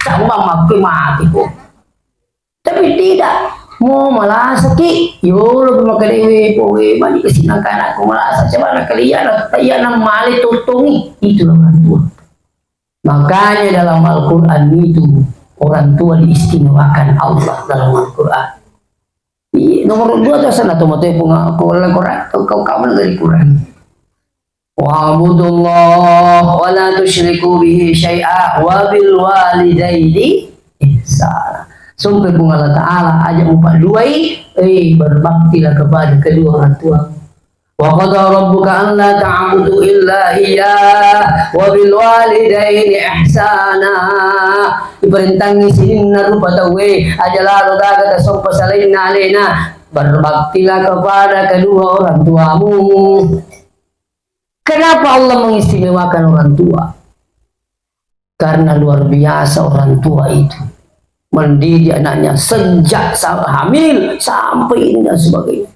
sama maki ko. Tapi tidak, mau malah sakit. Yo lebih makan dewi powe mani kesinangkan aku malah coba nak kalian ya nang mali tutungi itu orang tua. Makanya dalam Al-Quran itu orang tua diistimewakan Allah dalam Al-Quran. Nomor 2 tu sana tu mati Quran kau kamu dari Quran. Wa'budullah wa la tusyriku bihi syai'a wa bil walidaini ihsana. Sampai Allah Ta'ala ajak 42 berbaktilah kepada kedua orang tua. Wa qada rabbuka an la ta'budu illa iyyah wa bil walidaini ihsana. Diperintangi sinna rupa tawe ajalah daga ta sompa salina alena, berbaktilah kepada kedua orang tuamu. Kenapa Allah mengistimewakan orang tua? Karena luar biasa orang tua itu mendidik anaknya sejak hamil sampai ini dan sebagainya.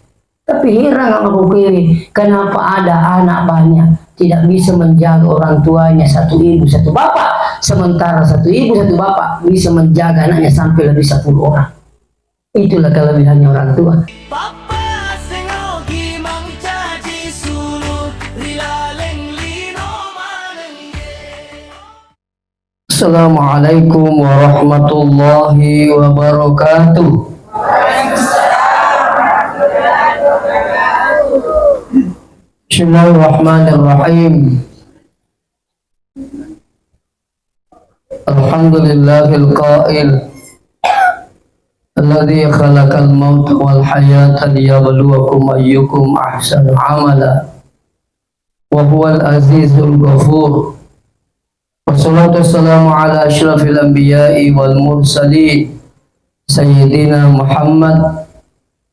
Tapi heran aku kiri, kenapa ada anak banyak tidak bisa menjaga orang tuanya, satu ibu satu bapak, sementara satu ibu satu bapak bisa menjaga anaknya sampai lebih 10 orang. Itulah kelebihannya orang tua. Assalamualaikum warahmatullahi wabarakatuh. Bismillahirrahmanirrahim. Alhamdulillahil qail alladzi khalaqal mauta wal hayata liyabluwakum ayyukum ahsanu amala wa huwal azizul ghafur. Wassalatu wassalamu ala asyrafil anbiya'i wal mursalin sayyidina Muhammad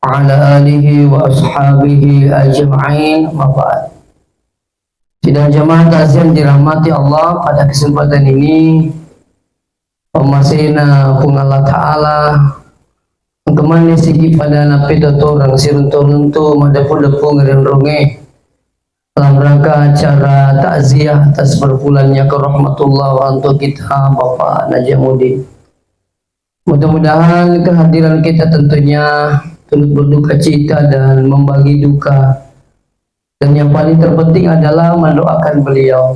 ala alihi wa ashabihi ajma'in wa ba'd. Sidang jamaah takziah dirahmati Allah, pada kesempatan ini pemasina pun Allah Ta'ala kemana sigi pada napi orang sirun turun tu madapun depung dan ronge dalam rangka acara takziah atas berpulannya ke rahmatullah untuk kita Bapak Najamuddin. Mudah-mudahan kehadiran kita tentunya turut berduka cita dan membagi duka, dan yang paling terpenting adalah mendoakan beliau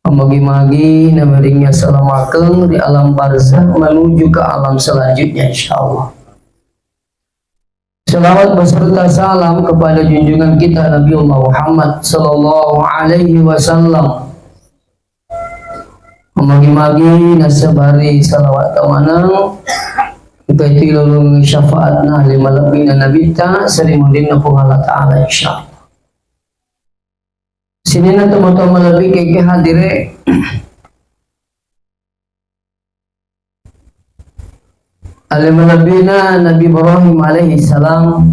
magi-magi namanya selamakeun di alam barzakh menuju ke alam selanjutnya insyaallah. Salawat beserta salam kepada junjungan kita Nabiullah Muhammad sallallahu alaihi wasallam. Magi-magi nasabari salawat tamanang baiti lulung syafaatna lima lebihna nabita serimudina pun Allah Ta'ala insyaallah. Sini na teman-teman lebih keke hadire alim lebihna Nabi Ibrahim alaihi salam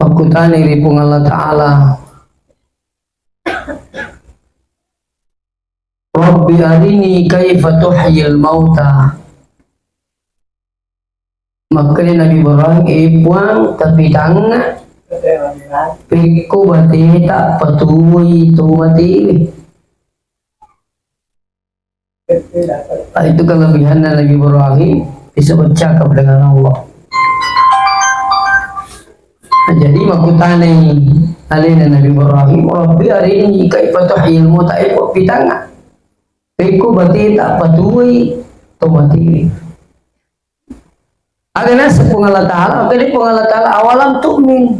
pakutani ripung Allah Ta'ala Rabbi arini kaifa tuhyil mauta. Makanya Nabi Ibrahim ibuang tapi tangga piku bati tak patui itu mati. Itu kelebihan Nabi Ibrahim bisa bercakap dengan Allah. Nah, jadi makutane alina Nabi Ibrahim Rabbi arini kaifa tuhyil mauta ibu pitanga piku bati tak patui itu mati. Agana sepung Allah Ta'ala, kali pung Allah Ta'ala awalam tu'min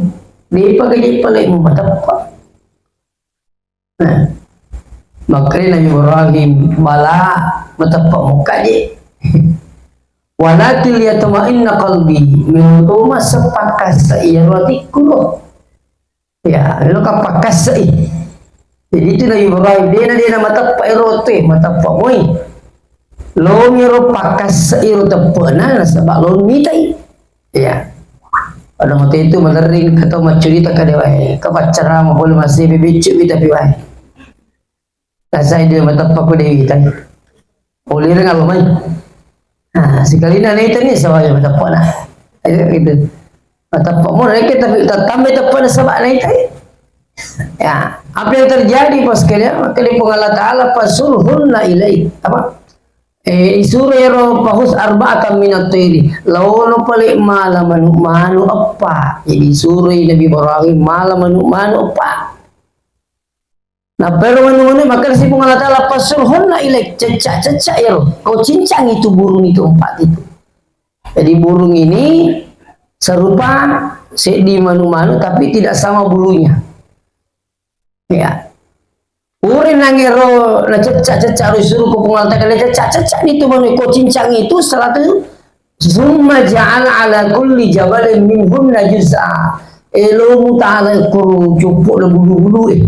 di pagi paling matapa. Nah, makanya Nabi Ibrahim bala matapa muka je. Walakin liyatma'inna qalbi min rumah sepakas iyaratiku. Ya, lo kapakas jadi itu Nabi Ibrahim dia matapa erote matapa moi. Lo miro pakas iro tepena sebab lo mitai ya pada waktu itu melering atau cerita ke dewa kepacara mau boleh masih bibicu kita piwai saya dia mata paku dewi tadi boleh nggak lo main nah sekali nanti ini sebabnya mata pona itu mata paku mereka tapi tambah tepena sebab nanti Ya, apa yang terjadi pas kalian? Maka di Allah Ta'ala fasurhunna ilaih. Apa? Isuro yero pahus arba'atan minat tiri. Lawono palik mala manu apa? Jadi isuro Nabi Ibrahim mala manu apa? Nah, pero manu maka si Allah Ta'ala fasurhunna ilaih. Cecak yero. Kau cincang itu burung itu empat itu. Jadi burung ini serupa di manu tapi tidak sama bulunya. Ya, urin nangero na cecak suruh ko pengalta kali cecak itu mana ko cincang itu setelah itu summa ja'ala ala kulli jabalin minhunna juz'a elo ta'ala kuru cupuk le bulu-bulu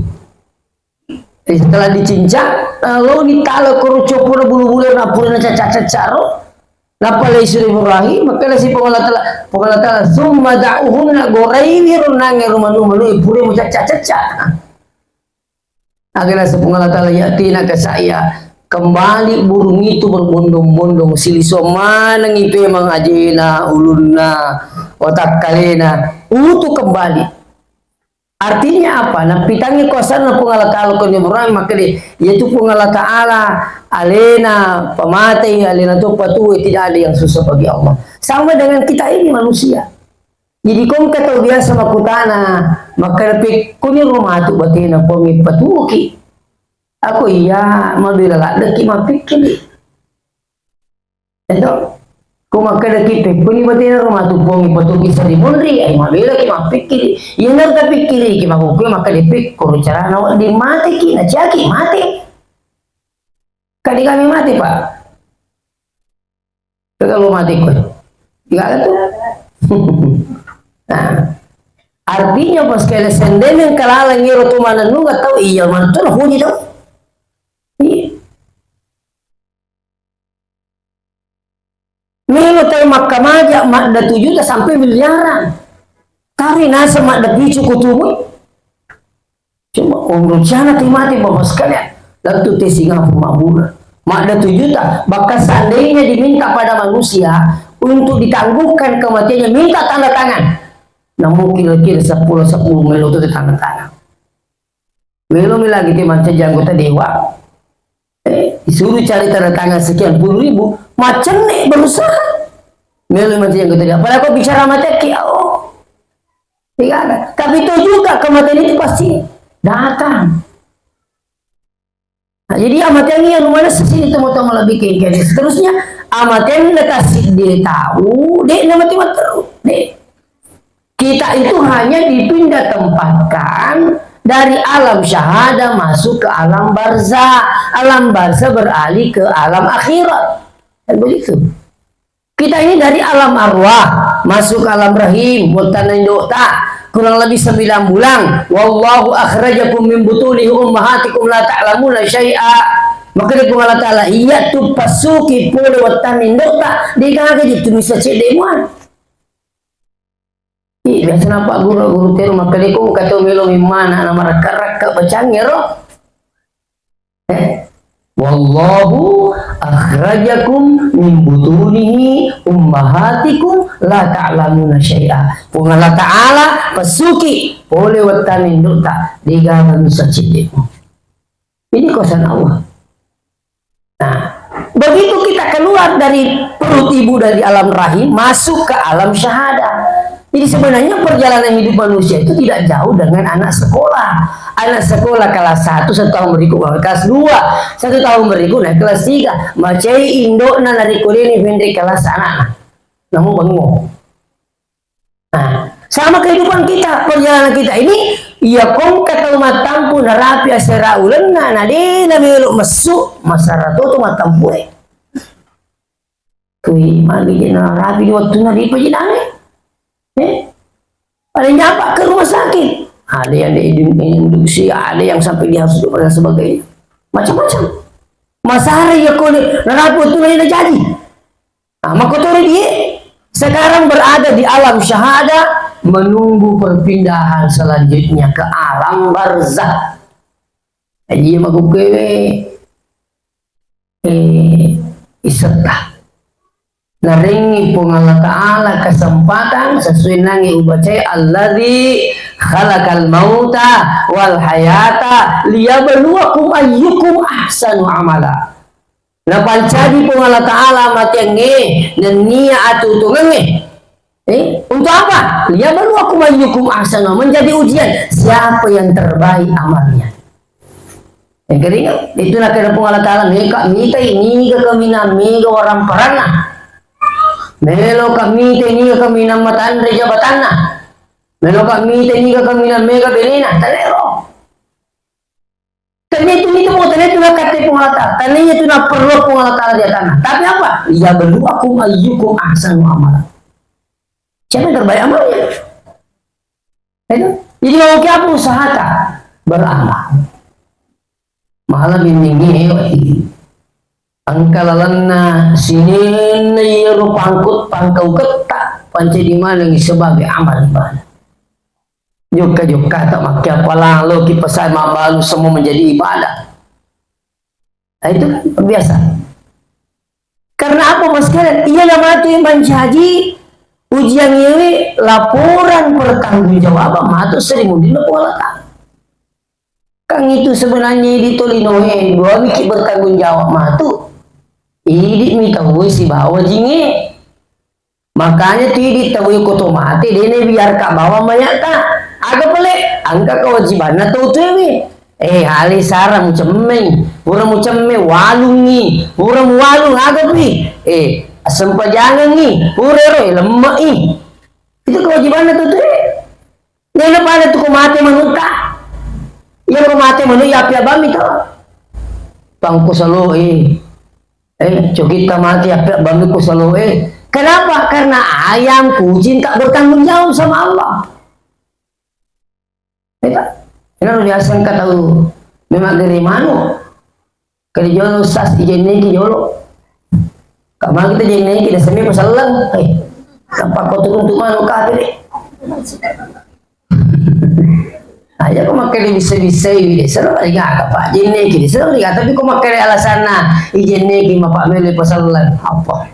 setelah dicincang lalu ditala kuru cupuk le bulu-bulu na pura na cecak ro lapale suri Ibrahim maka si pengalta summa da'uhunna goraiwir nangero manu pura mo cecak agar sepengala ta'ala yatina ke saya kembali burung itu berbondong-bondong silisoma nang itu emang ajena ulunna otak kalena utuh kembali artinya apa nah pitangi kosan na pengala ta'ala konyeburang maka dia yaitu pengala ta'ala alena pamatai alena tu patuh tidak ada yang susah bagi Allah sama dengan kita ini manusia. Jadi kau kata biasa makutana maka lebih kuni rumah tu batina pomi patuki. Aku iya mabila lah deki mapikili. Ento kau maka deki kuni batina rumah tu pomi patuki sari mundri ay mabila ki mapikili. Iya nang tapikili ki makuku maka dipik kuru cara nawa di mati ki na jaki mati. Kali kami mati pak. Kalau mati kau. Enggak ada tuh. Nah, artinya pas kalian sendiri yang kalalang ngiro tuh mana nu nggak tahu iya mana tuh huni dong. Melo tahu makam aja makda 7 juta sampai miliaran. Kari nasa makda picu kutumu. Cuma umur jana mati bapak sekalian. Lalu teh Singapura mabuna. Makda 7 juta. Bahkan seandainya diminta pada manusia untuk ditangguhkan kematiannya minta tanda tangan. Namun kira-kira 10 melo itu tanda tangan. Melo lagi di macam anggota dewa. Disuruh cari tanda tangan sekian puluh ribu. Macam nih berusaha. Melo macam anggota dewa. Padahal kau bicara macam oh. Tidak ada. Tapi itu juga kematian itu pasti datang. Nah, jadi amat yang ini rumahnya sesini temu-temu lebih kayak seterusnya amat yang ini kasih dia tahu dek nama tiba terus dek. Kita itu hanya dipindah tempatkan dari alam syahada masuk ke alam barzah. Alam barzah beralih ke alam akhirat. Dan begitu. Kita ini dari alam arwah masuk ke alam rahim, mutanindota kurang lebih 9 bulan. Wallahu akhrajakum min butuni ummahatikum la ta'lamuna syai'a. Maka dia Allah Ta'ala iya tu pasuki pole watanindota dikagak ditulis cedemuan. Biasa nampak guru teru maka dia kau kata melo mana nama raka bacangero. Wallahu akhrajakum min butunihi ummahatikum la ta'lamuna syai'a. Allah Ta'ala pasuki boleh watanin duta diga manusia cedek. Ini kosan Allah. Nah, begitu kita keluar dari perut ibu dari alam rahim masuk ke alam syahada. Jadi sebenarnya perjalanan hidup manusia itu tidak jauh dengan anak sekolah. Anak sekolah kelas 1 1 tahun berikut kelas 2 1 tahun berikut naik kelas 3 macai indok na dari kuliah ini kelas anak. Namun bangun. Nah, sama kehidupan kita, perjalanan kita ini ya kong kata matampu na rapi asera ulan na di na melo masuk masyarakat tu matampu kui mali na rapi waktu na di pajinane. Ada nyapa ke rumah sakit, ada yang diinduksi, ada yang sampai dia harus duduk dan sebagainya, macam-macam. Masalah ya kau narapu itu lagi jadi. Nah, maka dia sekarang berada di alam syahada menunggu perpindahan selanjutnya ke alam barzah. Dia magukewe iserta. Naringi pung Allah Ta'ala kesempatan sesuai nangi ubacai alladzi khalaqal mauta wal hayata liyabluwakum ayyukum ahsanu amala. Na pancadi po Allah Ta'ala matenge dan niya atutungan untuk apa? Liyabluwakum ayyukum ahsanu, menjadi ujian siapa yang terbaik amalnya. Yang ketiga, itulah kena po Allah Ta'ala mika ini ke kemina mika orang perana. Melo kami ini ke kemina matan rejabatana. Melo kami ini ke kemina mega belina tanero. Tanya itu nak kata pengalata. Tanya itu nak perlu pengalata dia tanah. Tapi apa? Ya belu aku ayyukum ahsanu amala. Siapa yang terbaik amalnya? Itu. Jadi mau apa usahakan beramal. Malah bimbingi angkalalanna sinin yeru pangkut pangkau ketak panci di mana sebagai amal ibadah. Joka tak makai apa lalu kita pasal baru semua menjadi ibadah. Nah, itu kan biasa. Karena apa mas kalian? Ia nama itu yang haji ujian ini laporan pertanggungjawaban matu sering dina pola Kang itu sebenarnya di tolinohe dua mikir bertanggung jawab matu. Ini minta si bawa jinge. Makanya tidak tahu koto mati dia biar kak bawa banyak tak. Agak pelik, angka kewajibannya tuh ini. Ali sarang mucemeng, pura mucemeng walungi, pura walung agak pi. Asam pajangan nih, pura roy lemak ih. Itu kewajibannya tuh. Nena pada tuh mati manuka. Ya mati manu ya pia bami tuh. Pangku selalu cokita mati ya pia bami ku selalu Kenapa? Karena ayam kucing tak bertanggung jawab sama Allah. Ini harus diasangkan tahu memang dari mana kalau jolo sas ijennya ki jolo kamar kita jennya kita semi pasalan tanpa kau untuk mana kafir aja kau makai bisa ini selalu lagi apa jennya ki selalu lagi tapi kau makai alasan ijennya ki mapak mele pasalan apa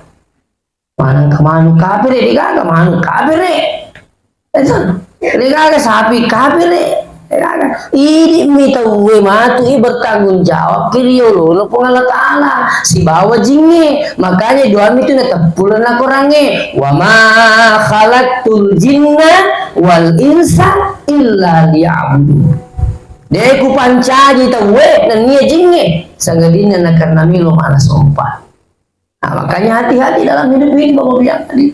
mana kemana kafir dia kemana kafir itu dia sapi kafir ini minta gue matu bertanggung jawab kiriolo lo pengalat Allah si bawa jinge makanya doa itu nak pulang nak orangnya wa ma khalaqtul jinna wal insa illa liya'budun deku pancaji tawe dan nia jinge sangadina nak karena milo mana sompa. Nah, makanya hati-hati dalam hidup ini bapak bilang tadi.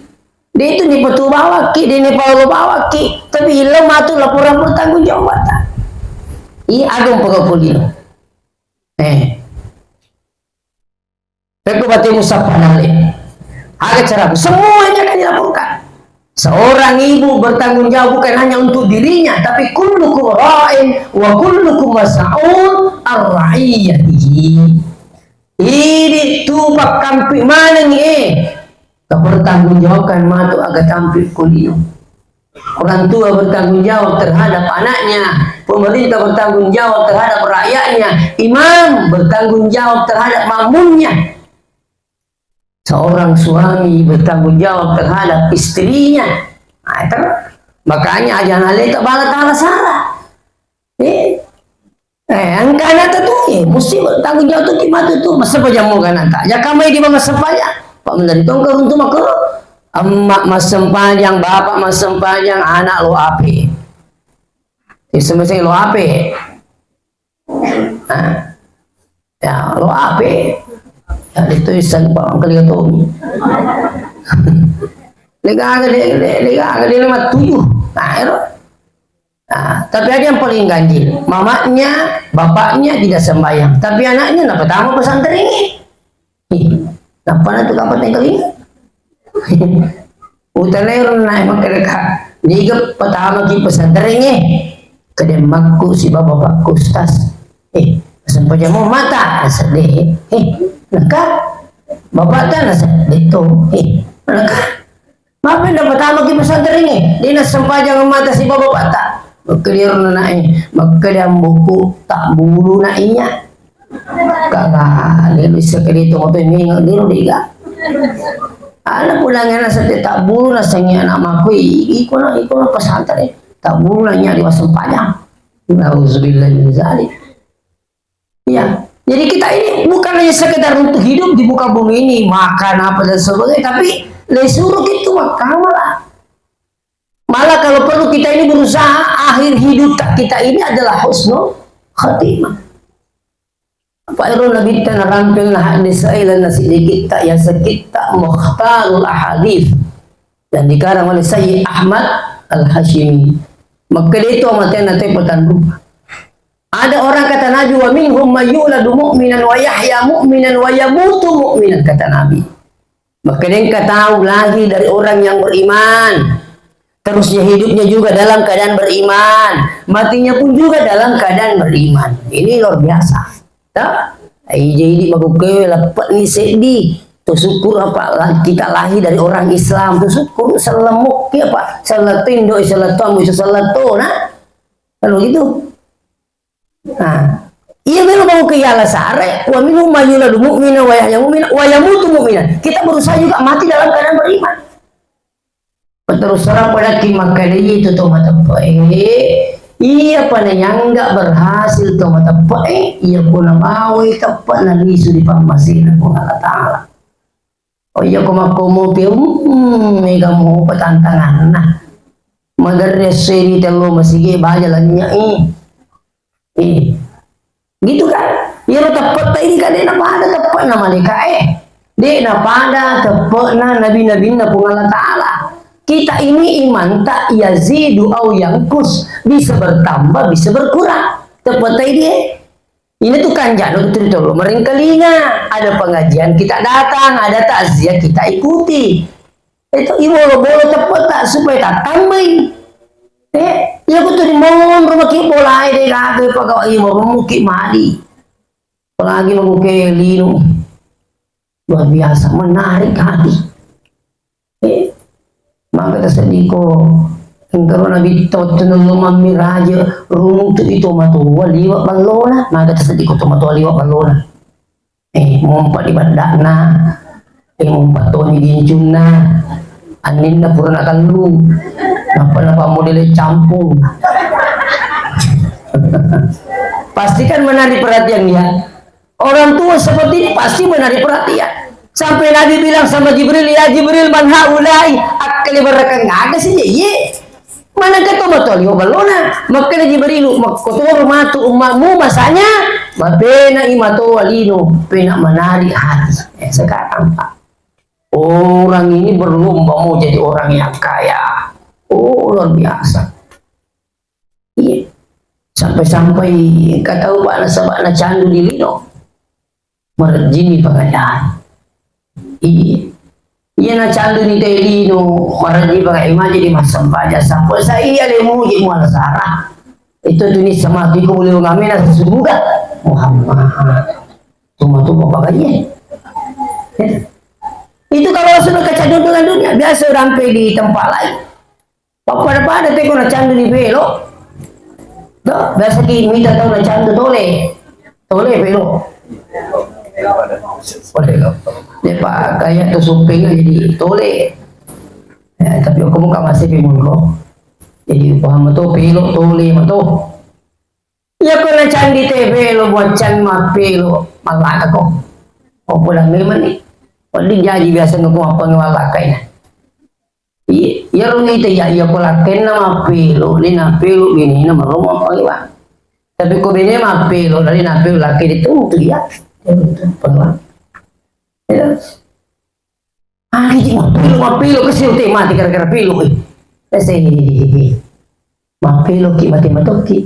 Dia itu di petu bawa ki, dia ni paulo bawa ki, tapi ilang matu laporan bertanggung jawab tak. Iya agam pagapulino. Aku bati musafah nali. Agak cara semuanya kan dilaporkan. Seorang ibu bertanggung jawab bukan hanya untuk dirinya, tapi kullukum ra'in wa kullukum mas'ul ar-ra'iyatihi. Ini tupak kampi mana nih? Bertanggung jawabkan matu agak tampil kulino. Orang tua bertanggung jawab terhadap anaknya, pemerintah bertanggung jawab terhadap rakyatnya, imam bertanggung jawab terhadap makmumnya, seorang suami bertanggung jawab terhadap istrinya. Nah, itu makanya ajan ale tak bala taala salah. Angkana tu mesti bertanggung jawab tu kimatu tu masa pajamu kan tak. Ya kamai di masa pajak. Pak menjadi tongkar untuk maka emak masem panjang, bapak masem panjang, anak lo api. Semestinya lo api. Ya lo api. Ya ditulisan Pak kali itu. Lega dia nama 7. Tapi ada yang paling ganjil. Mamanya, bapaknya tidak sembahyang, tapi anaknya nak pertama pesantren ini. Apa itu kapan yang kali? Utanero naik mereka niga pertama ki pesantrennya kedem makku si bapak kustas sampai jamu mata sedih nakak bapak tan itu nakak apa yang pertama ki pesantrennya dia sampai jangan mata si bapak tak berkelir naik berkedam buku tak bulu naiknya kakak dia bisa kerja waktu ini dia liga anak pulangnya nasa tak bulu nasanya anak makui ikut pesantren tak mulanya di wasem panjang. Nauzubillah min zalik. Ya, jadi kita ini bukan hanya sekedar untuk hidup di muka bumi ini, makan apa dan sebagainya, tapi lesuruk itu malah. Malah kalau perlu kita ini berusaha akhir hidup kita ini adalah husnul khatimah. Pak Irul Nabi Tanah rampil lah hadis ailan sedikit tak ya sekita mukhtarul ahadith dan dikarang oleh Sayyid Ahmad Al-Hashimi. Maka itu amatnya nanti pertandung. Ada orang kata Nabi wa minhum mayyuladu mu'minan wa yahya mu'minan wa yamutu mu'minan kata Nabi. Maka dia tahu lagi dari orang yang beriman. Terusnya hidupnya juga dalam keadaan beriman, matinya pun juga dalam keadaan beriman. Ini luar biasa. Tak? Jadi bagus lepas ni sedih. Tu syukur apa kita lahir dari orang Islam. Tu syukur selemuk ya pak. Salatin doi salatu musa salatu nah. Kalau gitu. Nah, iya memang mau ke yala sare. Wa minhum mayyuladu mu'minan wa yahya mu'minan wa yamutu mu'minan. Kita berusaha juga mati dalam keadaan beriman. Terus terang pada kimakali itu tuh mata iya pada yang enggak berhasil tuh mata iya pun mau tepat nanti sudah pamasin aku Allah Taala. Oh iya kumakomo mega mau petantangan nah madrasah seri telo masih baca laginya gitu kan ya tepat ini kan dia pada tepat nama mereka dia pada tepat nabi-nabi na pun Allah Taala. Kita ini iman tak yazidu au yangkus, bisa bertambah bisa berkurang. Tepat ini ini tuh kan jadul tertolong meringkelinga, ada pengajian kita datang, ada takziah kita ikuti. Itu bolo-bolo tepat tak supaya tak tambahin. Ya betul di mohon rumah kita boleh deh kagak pakai mau mungkin madi. Apalagi mau ke lino. Luar biasa menarik hati. Maka tersedih ko engkau nabi totunul mamiraja rumung tu itu matua liwat balona maka tersedih ko tu matua liwat balona mumpat di bandana mumpat tu ni ginjuna anin na pura nak kalu napa model campur pasti kan menarik perhatian dia orang tua seperti ini pasti menarik perhatian. Sampai Nabi bilang sama Jibril, ya Jibril man haulai akali barakan ada sih ye. Mana kata betul yo balona. Maka Jibril makotor matu umatmu masanya mapena imato walino pena menari hati. Sekarang Pak. Orang ini berlomba mau jadi orang yang kaya. Oh luar biasa. Iya. Sampai-sampai kata Pak nasabana candu di lino. Merjini pengadaan. Iya na candu ni telino maraji pakai imaji di masam baja sampai saya lemu jadi mual sarah itu tunis sama tiku boleh ngamina sesudah Muhammad cuma tu bapak gaji itu kalau sudah kecandu dengan dunia biasa rampai di tempat lain pada teko na candu di belo tuh biasa ki minta tahu na candu tole belo dia pak kayak tuh suping jadi tole ya, tapi aku muka masih bingung kok jadi paham tuh pilo tole tuh ya kena candi TV lo buat can ma pilo malah aku oh pulang memang nih kalau jadi biasa ngaku apa ngalakai iya lo nih ya iya pelaken nama pilo ini nama pilo ini nama rumah apa ya tapi kok ini ma pilo dari nama pilo laki itu tuh ya penuh ya mapilo kasi uti mati gara-gara pilo kasi mapilo ki mati matoki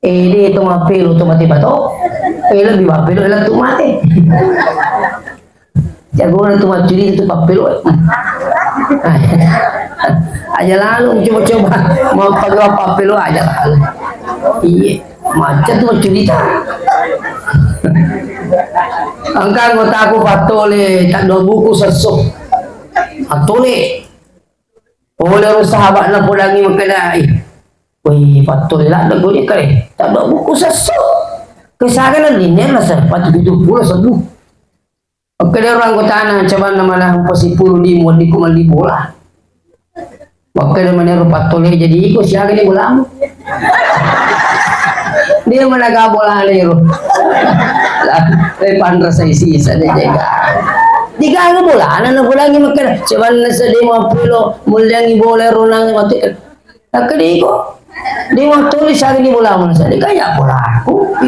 di itu mapilo tu mati bato lebih mapilo elang tu mati jago na tu macuri itu mapilo aja lalu coba-coba mau pagawa mapilo aja lalu iya macam tu macuri tak angka anggota aku patole tak dua buku sesuk patole oleh sahabat na pulangi magkadai wih patole lah lagu ni kare tak dua buku sesuk kesakan na liner na sa patu 70 sebu pagkada orang anggota na coba naman ang pasipuro di mo di ko malibo lah Maka dia menerupat tole jadi ikut siapa ini bola. Dia mana gak bola niru. Lepan rasa isi ada jaga. Tiga ang bola, anak bola ni makan. Cuman nasa di mga pulo, mulyang ibola runang mati. Nakadi ko. Di mga tole siya ni bola mo sa di kaya bola ako.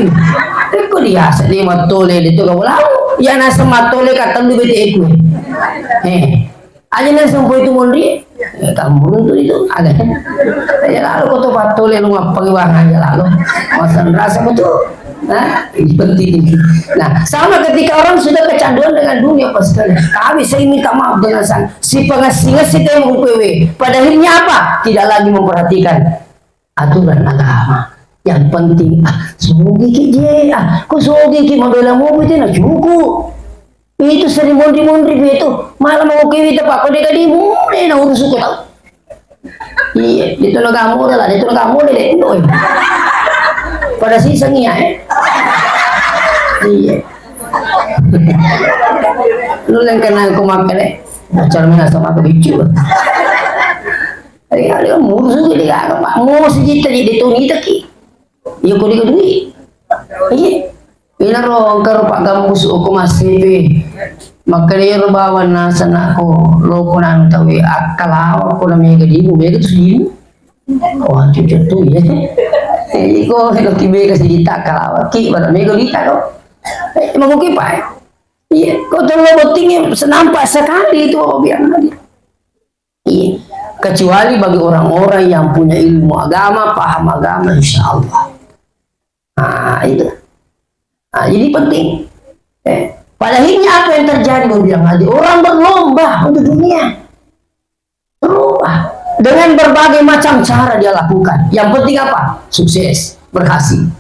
Ko dia sa di mga tole dito ka bola. Yan nasa matole ka tandu bete ko. Aja na sampo itu mondri. Kamu tu itu ada. Ya lalu ko to patole lu ngapangiwangan ya lalu. Masan rasa betul. Nah, ini penting. Nah, sama ketika orang sudah kecanduan dengan dunia pasti. Kami saya minta maaf dengan si pengasih-ngasih temu PW. Pada akhirnya apa? Tidak lagi memperhatikan aturan agama. Yang penting, sogi ki kok sogi ki membela mobil itu nak cukup. Itu sering mondri-mondri itu. Malah mau kiwi tepak kau dekat dimu, na urus aku tahu. Iya, itu nak kamu dah lah, itu nak kamu deh. Pada sisanya iya. Lu yang kena aku makan acar mana sama aku bicu. Ada murus juga dia apa? Murus kita jadi tuni taki. Iya kau dia duit. Iya. Ina ro karo pak gambus aku masih makanya bawa nasa nako loko nang tawi akalaw ko na may gadibo mega tusibo. Wah cucu tuh ya. Iko helo kibe kasi dita kalaw ki bara mega dita do. Maguki pa. Iya, kau tolong botingnya senampak sekali itu biar lagi. Iya, kecuali bagi orang-orang yang punya ilmu agama, paham agama, insya Allah. Nah itu. Nah, jadi penting. Pada akhirnya apa yang terjadi? Bilang tadi orang berlomba untuk dunia. Berlomba dengan berbagai macam cara dia lakukan. Yang penting apa? Sukses, berhasil.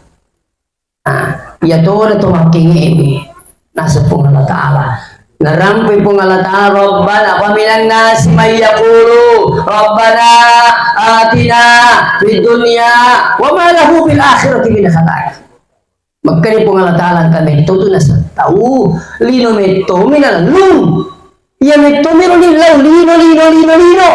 Nah, ya tuh itu makin ini. Nasa pong Allah Ta'ala. Narampi pong Allah Ta'ala. Rabbana pamilang nasi mayakulu. Rabbana atina fid dunya wa ma lahu fil akhirati min khalaq. Makanya Allah Ta'ala kami itu nasa tahu lino meto minal lum ya meto mino lino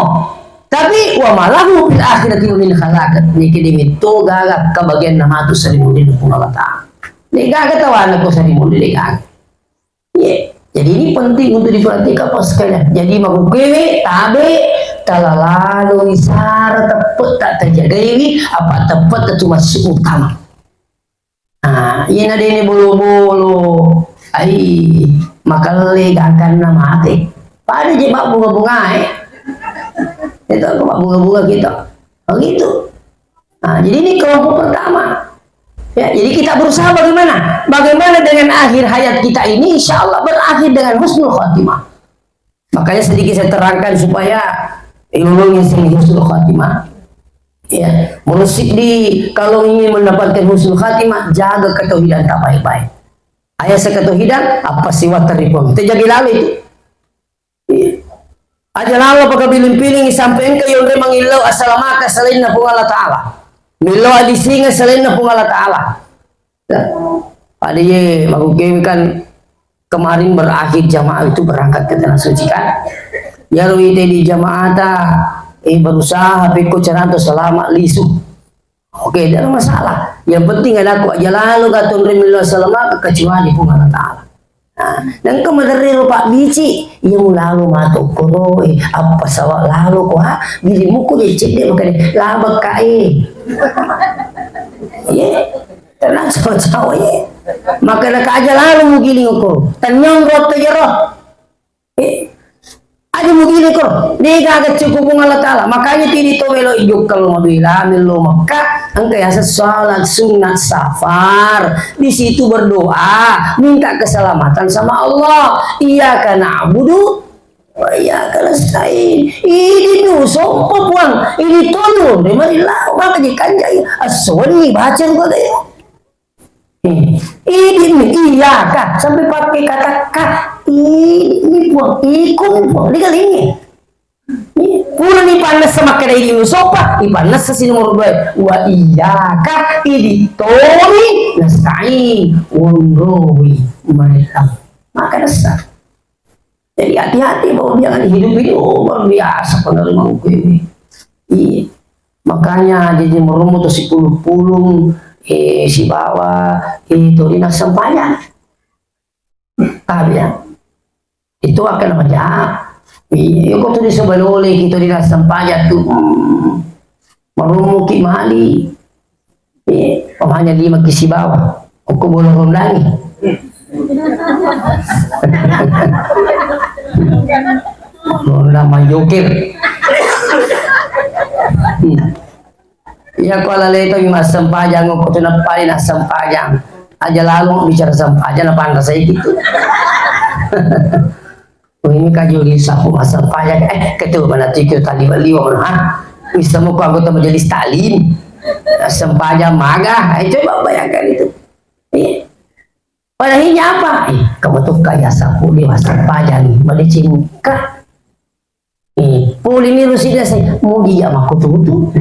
tapi wa malahu fil akhirati min khalaqat niki meto gagak kabagian nama tu sarimundi pun Allah Ta'ala ni gagak tawana ko sarimundi ni gagak ya jadi ini penting untuk diperhatikan apa sekalian jadi magukewe tabe talalalu isara tepat tak terjaga ini apa tepat cuma utama. Nah, ini ada ini bulu-bulu, makale akan mati. Pada jebak bunga-bunga, itu kebak bunga-bunga kita, oh gitu. Nah, jadi ini kelompok pertama. Ya, jadi kita berusaha bagaimana? Bagaimana dengan akhir hayat kita ini, insya Allah berakhir dengan husnul khatimah. Makanya sedikit saya terangkan supaya ilmunya sini husnul khatimah. Ya, musik di kalau ingin mendapatkan husnul khatimah jaga ketauhidan tak baik-baik. Ayah seketauhidan apa sih wateripom itu jaga lalu itu. Ya. Aja lalu apakah pilih-pilih sampai engkau yang mengilau assalamaka selain pun Allah Ta'ala. Milau adi singa selain pun Allah Ta'ala. Ya. Ada ye magukewi kan kemarin berakhir jamaah itu berangkat ke tanah suci kan. Ya ruwite di jamaah berusaha pikir cara itu selama lisu. Oke, tidak masalah. Yang penting ada aku aja lalu katun remillah selama kecuali pun Allah Ta'ala. Nah, dan kemadari Pak Bici yang lalu matuk koro apa sawak lalu ko ha bili muku dia cek dia makan labak kae. Ye, tenang sawa ye. Maka nak aja lalu mugili ko. Tanyong rot aja roh. Ada begini kok, dia agak cukup Allah Ta'ala. Makanya tiri to melo ijuk kalau mau bilang melo Mekah, engkau ya salat sunat safar. Di situ berdoa, minta keselamatan sama Allah. Iya karena abudu, iya karena nasta'in. Ini tuh sopo puang, ini tolong. Demarilah, maka dikanjai. Asoni baca juga deh. Ini iya kak sampai pakai kata kak ini buang ikut buang ini kali ini pura nih panas sama kena ini sopa ini panas sesi nomor 2 wa iya kak ini tori nasta'in wonrowi mereka maka dasar jadi hati-hati bahwa jangan hidup ini luar biasa penerima ini Iya. Makanya jadi merumut si pulung-pulung si bawah itu dinas sampahnya. Kaya itu akan namanya iya kok tuh disebalole gitu dinas sampahnya tuh merumuki mali. Hanya 5 kisi bawah. Aku boleh rundangi. Nama joker. Ya kalau itu yung sempajang ko to na pali na sempajang. Aja lalu bicara sempajang na pandang saya gitu. Ini kajuli sapu sempajang ketua mana tikyo tadi beliau ha. Bisa mo ko anggota majelis taklim. Sempajang maga, coba bayangkan itu. Padahal apa? Kamu tuh kaya sapu di sempajang melicingkah. Puli ni rusida saya mau dia maku tutu.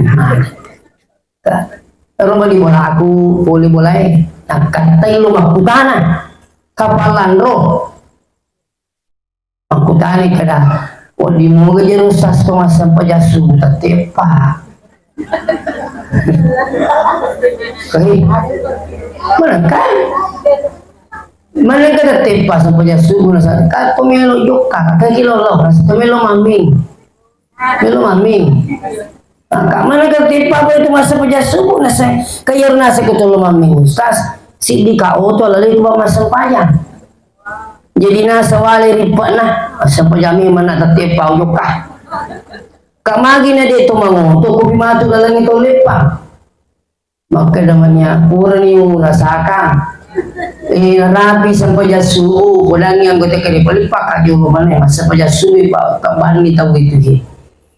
Kalau mau bola aku boleh boleh akan tayo maku tanah kapalan ro maku tanah kada di mo gajer usas ko masam pajasu tatepa. Kai mana kan mana kada tepa sa pajasu na sa ka pumilo joka ka kilolo sa pumilo maming. Milo maming. Kak mana ketipa apa itu masa pajasu na sa kayor na sa kutulo maming. Ustaz si di ka oto lalu ba masa pajang. Jadi na sa wali ripa na sa pajami mana ketipa joka. Kamagi na dito manguto kung bimato na lang ito lipa. Maka namanya pura yung rasakan. Rapi sa pajasu kulang yang gote kalipalipa ka yung mana sa pajasu pa kaban ni tawo itu.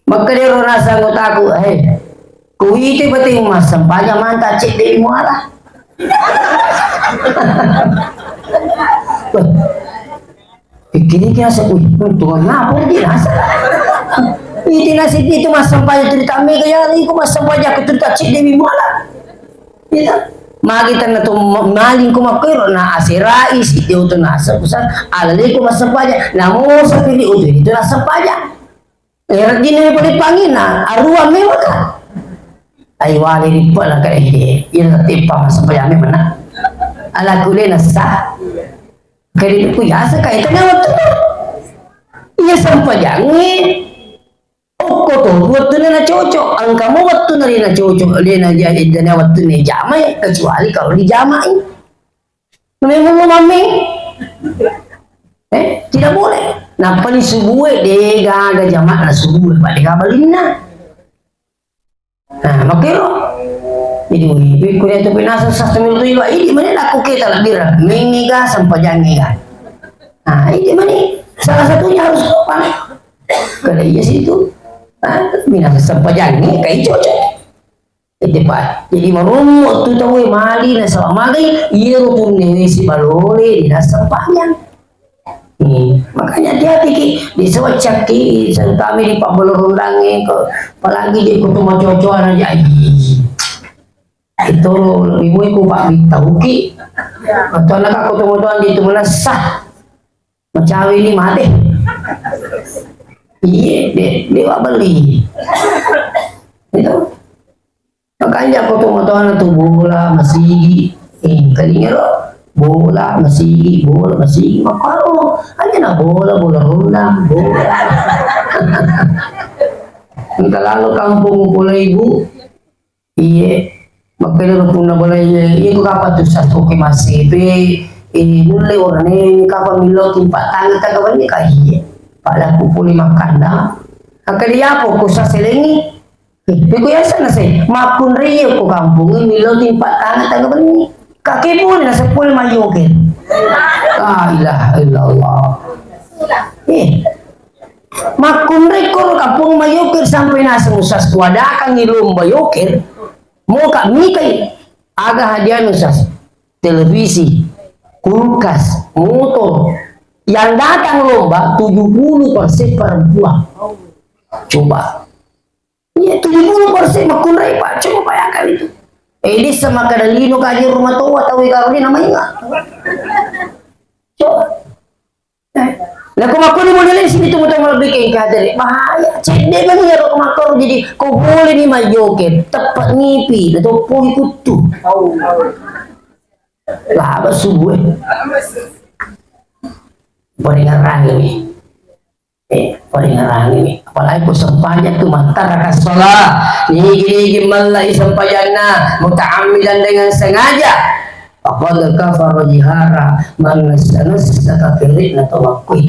Maka dia rasa anggota aku, kuwi itu betul mas sampahnya mantap cek dari muara. Pikirnya kira saya, tuan ngapa dia rasa? Itu nasi itu mas sampahnya cerita mega itu mas sampahnya kecerita cek dari muara. Iya, magi tanah tu maling ku makero na asirais itu tu nasa pusat alali ku mas sampahnya, namun sapili itu nasa sampahnya. Rajin boleh pangina, arua mewah kan? Ayo wali ripa lah kan ini, ini tipa masa payame mana? Ala kule nasa, kali itu ya sekai tengah waktu, iya sampai jangan, oh tuh waktu na cocok, angkamu waktu na cocok, lena jadi dana waktu ni jamai, kecuali kalau di jamai, memang mami, tidak boleh. Nah, paling subuh deh gak jamak na subuh pada kabalin na. Nah, makero. Jadi, ibu kuliah tu pinasa satu minggu itu ini mana aku kita lebih mengiga sampai jangan. Nah, ini mana salah satunya harus sopan. Kalau iya situ, pinasa sampai jangan kayak cocok. Itu pak. Jadi merumut tu tahu mali na sama magai, iya rupun ni si balole di nasa panjang. Makanya dia pikir di sewajak ki kami di Pak Bolorundangi kok apalagi di kutuma cocokan aja itu ibu iku Pak tahu ki atau anak aku tunggu-tunggu di itu sah macam ini mati iya dia beli itu makanya aku tunggu-tunggu tuh bola masih kalinya loh bola masih makaro aja na bola rundang bola kita lalu kampung bola ibu iya makanya pun na bola iya ko kapan tuh satu ke masih itu nule orang ini kapan milo timpa tangan tagawan ni kahiye pada kupuli makanda akan dia po ko sa selengi ko yasa na say mapun riyo ko kampung milo timpa tangan tagawan ni kaki pun nasa pul mayukin. Ilaha illallah. Makun rekor kapung mayukir sampai nasa usas kuada kang ilum mayukir. Mau kak mikai aga hadiah usas televisi, kulkas, motor. Yang datang lomba 70% perempuan. Coba. Ya 70% makun rekor. Coba bayangkan itu. Ini sama kadalino kaji rumah tua tahu kalau ini namanya enggak. Coba. Lah kok aku di model sini tunggu makar malah bikin kader bahaya cedek kan ya makar jadi kau boleh nih majokin tepat ngipi atau pun kutu lah apa subuh boleh ngarang ini boleh ngarang ini apalagi ku sempanya tu mantara kasola ini gimana isampayana muta'amilan dengan sengaja faqad kafara jihara manasnas kafirin atau wakuit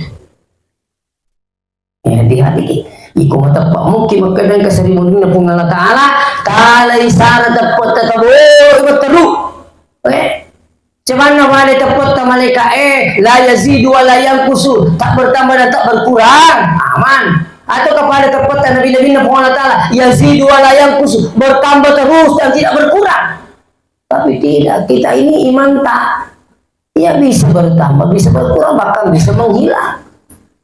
ya hati-hati iku matapak mungkin makadang kasarimun na pong Allah Ta'ala kala isara dapat tataboy berteruk cuman wala dapat tamalika la yazidu wa la yanqusu tak bertambah dan tak berkurang aman atau kepada dapat nabi-nabi na pong Allah Ta'ala yazidu wa la yanqusu bertambah terus dan tidak berkurang. Tapi tidak, kita ini iman tak ya bisa bertambah, bisa berkurang, bahkan bisa menghilang.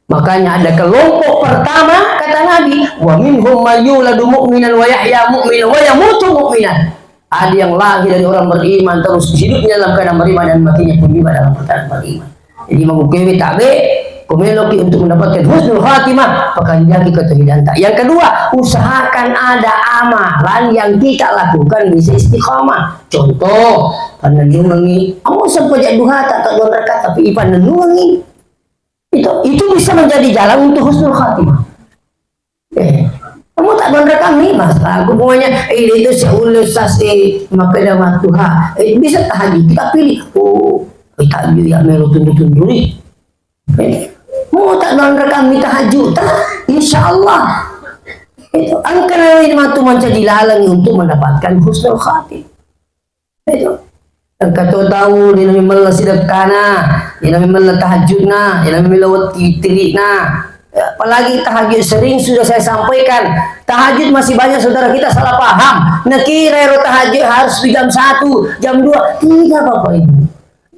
Makanya ada kelompok pertama kata Nabi, wa minhum mayyuladu mu'minan wa yahya mu'minan wa yamutu mu'minan. Ada yang lahir dari orang beriman terus hidupnya dalam keadaan beriman dan matinya pun juga dalam keadaan beriman. Jadi mengukumi takbe komeloki untuk mendapatkan husnul khatimah akan jadi ketauhidan. Yang kedua, usahakan ada amalan yang kita lakukan bisa istiqamah. Contoh, panenungi, kamu sampai duha tak berkat tapi panenungi itu bisa menjadi jalan untuk husnul khatimah. Kamu tak berkat nih mas, aku pokoknya itu seulus sasi maka dalam duha bisa tahajud kita pilih. Oh, kita juga melu tunduk-tunduri. Mau tak dalam kami tahajud, insya Allah itu angkara ini matu menjadi lalang untuk mendapatkan husnul khatimah. Itu kata tahu dia namanya malah sedekana, dia namanya malah tahajudna, dia namanya malah witrina. Apalagi tahajud sering sudah saya sampaikan, tahajud masih banyak saudara kita salah paham. Nakira tahajud harus di jam 1, jam 2, tidak Bapak Ibu.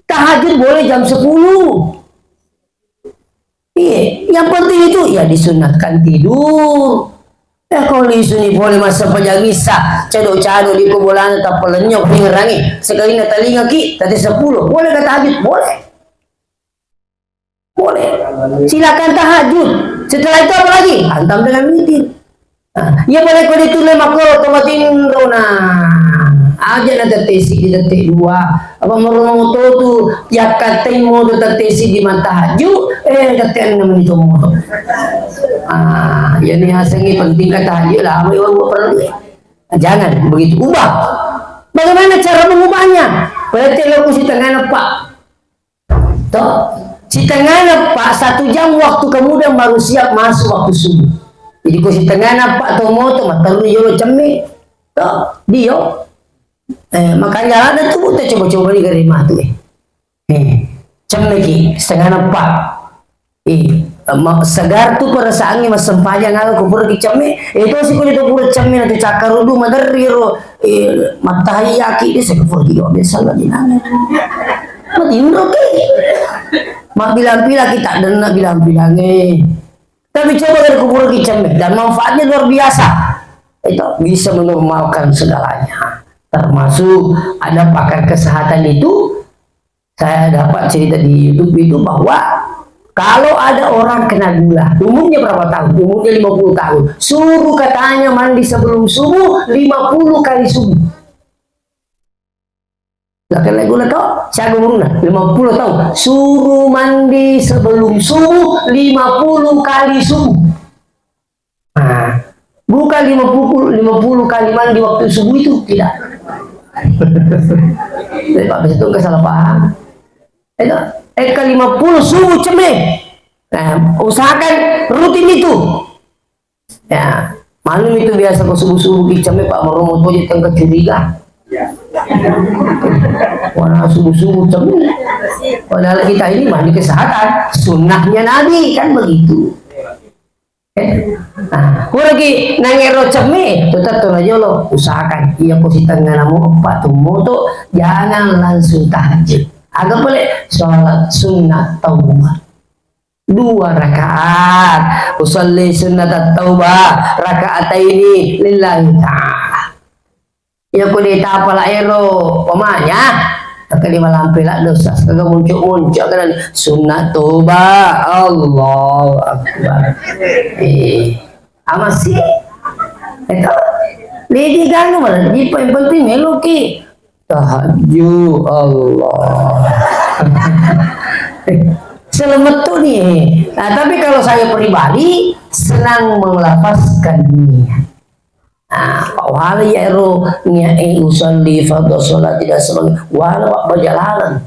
Tahajud boleh jam 10. Iya, yang penting itu ya disunatkan tidur. Ya kalau disuni boleh masa pejagisa, cado-cado di kubulan tak pelenyok ngerangi. Sekali na talinga ki, tadi 10. Boleh kata tahajud, boleh. Boleh. Silakan tahajud. Setelah itu apa lagi? Hantam dengan witir. Ya boleh kau ditulis makro tomatin rona. Aja na tetesi di detik 2 apa mau tu ya katain mo do tetesi di matahaju katain naman itu mo yan ni hasangi penting katahaju lah may perlu jangan begitu ubah. Bagaimana cara mengubahnya? Berarti lo si tengah pak toh si tengah pak 1 jam waktu kemudian baru siap masuk waktu subuh. Jadi ko si tengah pak to mo to mataru yo cemi toh dio makanya ada tuh kita coba-coba di rumah tuh jam lagi setengah 4 segar tuh perasaannya mas sempajang aku pergi ceme itu sih kudu pura ceme nanti cakar rudu maderiro matahari yaki dia saya pergi biasa nggak dinana mati nroke mak bilang-bilang kita dena bilang-bilangnya tapi coba dari kubur ceme dan manfaatnya luar biasa itu bisa menormalkan segalanya. Termasuk ada pakar kesehatan itu saya dapat cerita di YouTube itu bahwa kalau ada orang kena gula umurnya berapa tahun? Umurnya 50 tahun suruh katanya mandi sebelum subuh 50 kali subuh. Lah kena gula kok saya umurnya 50 tahun suruh mandi sebelum subuh 50 kali subuh. Nah, bukan 50 kali mandi waktu subuh itu tidak. Jadi Pak Bis itu salah paham. Itu ke 50 subuh cemeh. Nah, usahakan rutin itu. Ya, malam itu biasa ke subuh-subuh di cemeh Pak Maromo tuh jadi tengah curiga. Warna subuh-subuh cemeh. Padahal kita ini mandi kesehatan, sunnahnya Nabi kan begitu. Nah, aku lagi nangero cemi, tetap tuh aja lo usahakan. Iya posisi tengah namu empat tuh jangan langsung tahajud. Agak boleh sholat sunat taubah 2 rakaat. Usolli sunat taubah rakaat ini lillahi ta'ala. Ya boleh tak apalah ero pemanya Akan di malam pelak dosa kagak muncul kan sunat toba Allah akbar. Amasih itu lidi ganggu malah di yang penting meloki tahajud Allah. Selamat tuh nih. Nah, tapi kalau saya pribadi senang melafazkan niat. Nah, wala ya ero niat usalli fardhu salat tidak sebagai wala berjalanan.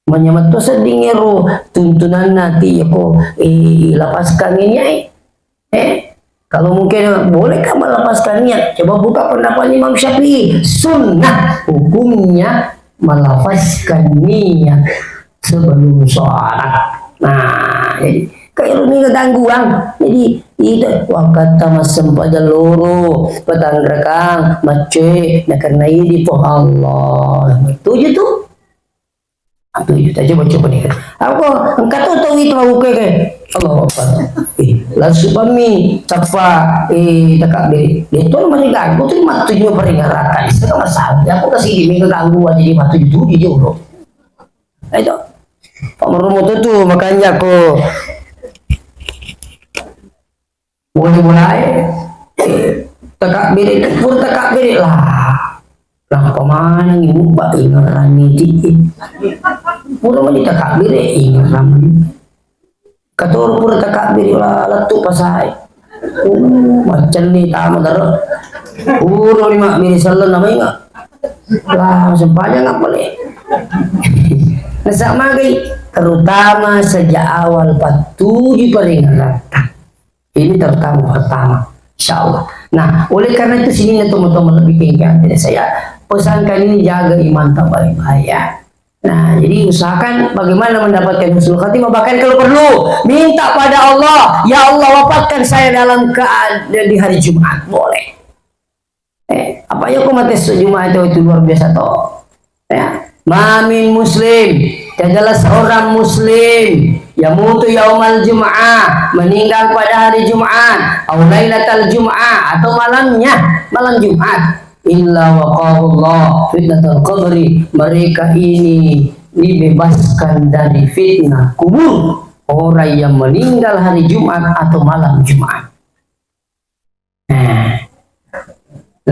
Menyemat tuh seding ero tuntunan nanti ya kok lapaskan niat. Kalau mungkin boleh kan melepaskan niat? Coba buka pendapat Imam Syafi'i. Sunnah hukumnya melafazkan niat sebelum sholat. Nah, jadi kayak ini ketangguhan. Jadi itu waktu masem pada loro petang rekang mace. Nah karena ini po Allah. Tujuh tuh. Tujuh. Coba nih. Aku engkau tahu itu aku kayak Allah apa? Langsung kami tapa dekat diri. Itu namanya ganggu tuh mah tujuh peringatan. Itu kan masalah. Aku kasih ini ganggu aja di matu tujuh jauh. Itu Pak Merumut itu makanya aku mulai tekak diri pur tekak diri lah kemana nih mbak ingat di pura mani tekak diri ingat kator pura tekak diri lah letup pasai macam ni tamat darah pura lima mili salon namanya lah sempanya nggak boleh. Sama gay, terutama sejak awal 47 peringatan. Ini terutama pertama, insya Allah. Nah, oleh karena itu sini teman-teman lebih tinggi. Jadi saya pesankan ini jaga iman tak baik-baik ya. Nah, jadi usahakan bagaimana mendapatkan husnul khatimah. Bahkan kalau perlu minta pada Allah, ya Allah wafatkan saya dalam keadaan di hari Jumat, boleh. Apa ya kok mati Jumat itu luar biasa toh. Ya. Mamin muslim, adalah seorang muslim yang mutu yaumal jum'ah, meninggal pada hari Jumat, atau lailatul jum'ah, atau malam Jumat, illa waqahullah fitnatul qabri. Mereka ini dibebaskan dari fitnah kubur. Orang yang meninggal hari Jumat atau malam Jumat. Nah,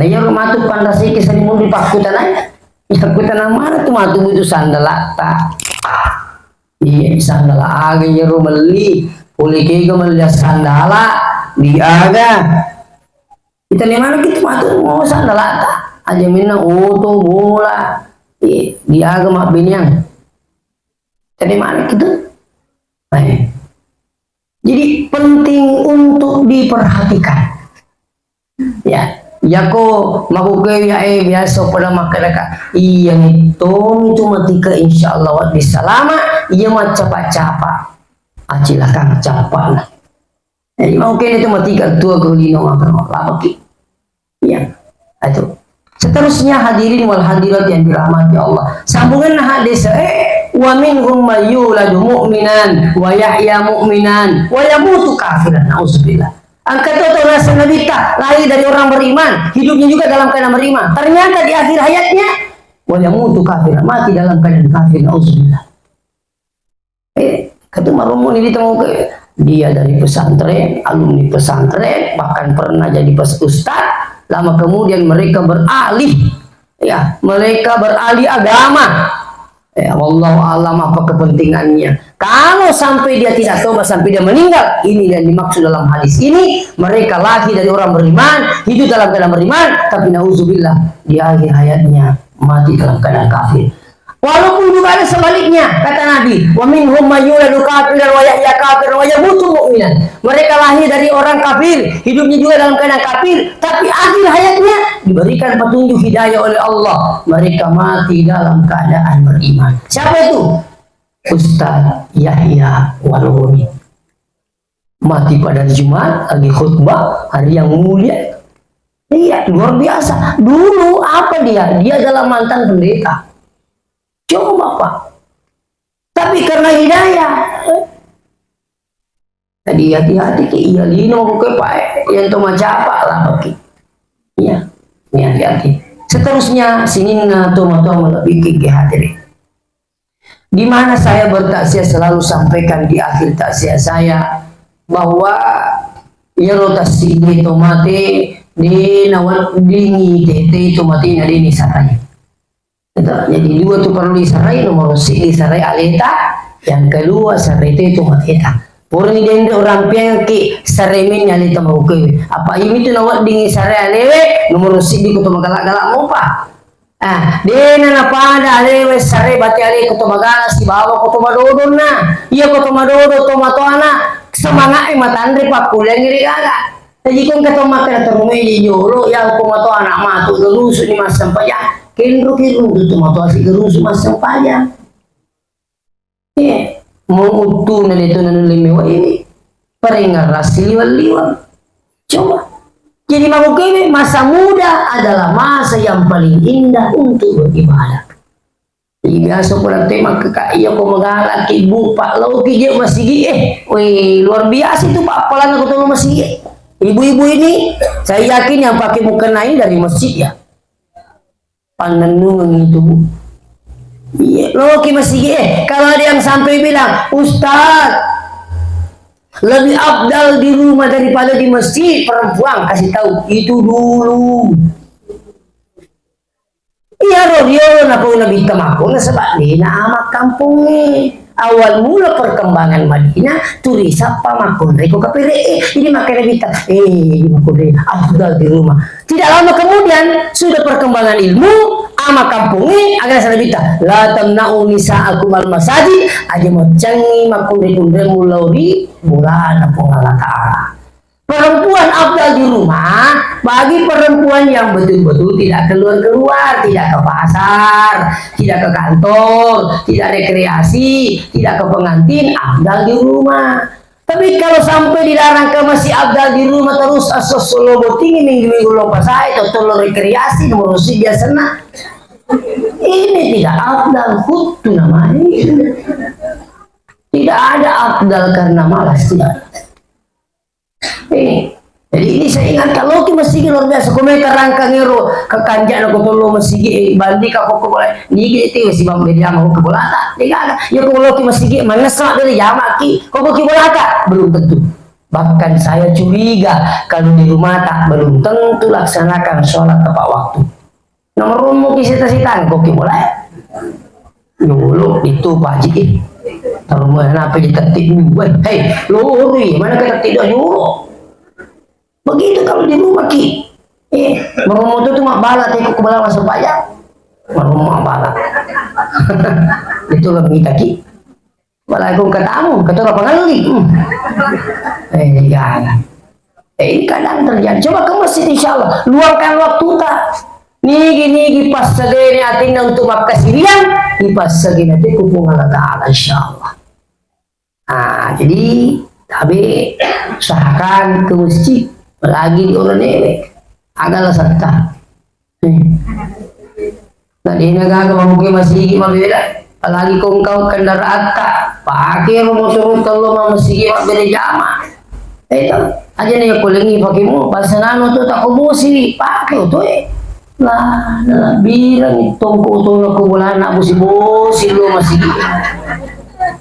yang rumah tu pandasi kisah di mundi pakutan aja. Ya kutan mana tu matu itu sandal lata. Iya sandal aga ya rumeli. Boleh kega melihat sandala diaga. Kita ni mana kita matu mau sandal lata. Aja mina auto bola. Diaga mak binyang. Kita mana kita? Jadi penting untuk diperhatikan. Ya. Ya ko makuke ya biasa pada masyarakat iya itu matika insyaallah wa bisalama iya mah capa-capa acilakan capa lah jadi mungkin itu matika tua golino apa ki ya itu seterusnya hadirin wal hadirat yang dirahmati Allah sambungan hadis wa minhum mayyuladu mu'minan wa yahya mu'minan wa yamutu kafiran auzubillah. Angkat itu rasa nabita lahir dari orang beriman, hidupnya juga dalam keadaan beriman. Ternyata di akhir hayatnya, wayamutu kafir, mati dalam keadaan kafir. Auzubillah. Kata marumun ini ditemukan dia dari pesantren, alumni pesantren, bahkan pernah jadi ustaz. Lama kemudian mereka beralih, ya mereka beralih agama. Ya Allah alam apa kepentingannya. Kalau sampai dia tidak tobat sampai dia meninggal, ini yang dimaksud dalam hadis ini. Mereka lahir dari orang beriman, hidup dalam keadaan beriman, tapi nauzubillah di akhir hayatnya mati dalam keadaan kafir. Walaupun juga ada sebaliknya, kata Nabi, wa minhum mayyuladu kafiran wa yahya kafiran wa yamutu mu'minan. Mereka lahir dari orang kafir, hidupnya juga dalam keadaan kafir, tapi akhir hayatnya diberikan petunjuk hidayah oleh Allah. Mereka mati dalam keadaan beriman. Siapa itu? Ustaz Yahya Waluni. Mati pada Jumat, lagi khutbah, hari yang mulia. Iya, luar biasa. Dulu apa dia? Dia adalah mantan pendeta. Coba Bapak. Tapi karena hidayah. Tadi hati-hati ke iya lino ke Pak yang to macapa lah bagi. Iya, hati-hati. Seterusnya sini na to lebih ke hadirin. Gimana saya bertaksiah selalu sampaikan di akhir taksiah saya bahwa ya rotasi itu mati di nawat dingi tete itu mati nadi ini sarai. Jadi dua tuh perlu disarai, nomor si disarai aleta, yang kedua sarai itu mati ta. Orang ini orang piang ki saremin aleta mau ke. Apa ini tuh nawat dingi sarai alewe, nomor si di kutu galak-galak mau pa. Dena na pada alewe sare bati ale ko magana si bawa ko madodo na. Iya ko madodo to matoana semangat matandre pa kulen ngiri gaga. Jadi kung kato makana terumay di yolo ya ko mato anak matu gerusu ni mas sampaya. Kenro to mato si gerusu mas sampaya. Mau utu na dito na limiwa ini. Paringar rasi liwal-liwal. Coba. Jadi makukeme masa muda adalah masa yang paling indah untuk beribadah. Jadi biasa kurang tema iya ko magalak ibu pak lau ki masih wih luar biasa itu pak apalan aku tuh masih ibu-ibu ini saya yakin yang pakai mukena ini dari masjid ya. Panenungan itu bu. Iya lo ki masih kalau ada yang sampai bilang Ustaz lebih abdal di rumah daripada di masjid, perempuan kasih tahu itu dulu. Iya roh dia nak pun nabi tamaku sebab dia nak amat kampungnya. Awal mula perkembangan Madinah turis apa makon reko kapire ini makan nabi ini makon abdal di rumah. Tidak lama kemudian sudah perkembangan ilmu ama kampungnya agar sana bita la tamna'u nisa'akum al masajid aja mau canggih makundre mulauri bulan apa Allah Ta'ala. Perempuan abdal di rumah bagi perempuan yang betul-betul tidak keluar-keluar, tidak ke pasar, tidak ke kantor, tidak rekreasi, tidak ke pengantin, abdal di rumah. Tapi kalau sampai dilarang ke masih abdal di rumah terus asos solo tinggi minggu-minggu lepas saya atau rekreasi nomor dia senang. Ini tidak abdal hutu namanya. Tidak ada abdal karena malas tidak. Ini. Jadi ini saya ingat kalau kita masih luar biasa komentar rangka ngero ke kanjak aku tolo masih bandi ka ko boleh ni gitu si bang media mau ke bola tak tidak ada ya kalau kita masih mengesrak dari jamak ki kok ke bola tak belum tentu bahkan saya curiga kalau di rumah tak belum tentu laksanakan sholat tepat waktu nomor rumah kisah-kisah kok ke bola dulu itu Pak Haji rumah apa ditetik hei lori mana ketetik dah dulu. Begitu kalau di rumah ki, merumah itu mak balat ikut ke bawah masuk pajak, merumah balat. Itu kami ki, walaupun katamu, kata apa kali? Ya, ini kadang terjadi. Coba ke masjid insyaallah, luangkan waktu tak. Nigi pas segini atina untuk makasirian, di pas segini nanti kupung Allah Ta'ala insyaallah. Jadi tapi usahakan ke masjid. Lagi di orang ini agaklah serta. Nah di negara mungkin masih berbeda. Apalagi kau kendaraan tak pakai rumah suruh kalau mau masih beda jama. Itu aja nih aku lagi pakai mu pasangan tu tak kubusi pakai tu lah bilang itu tu aku bulan nak busi lu masih.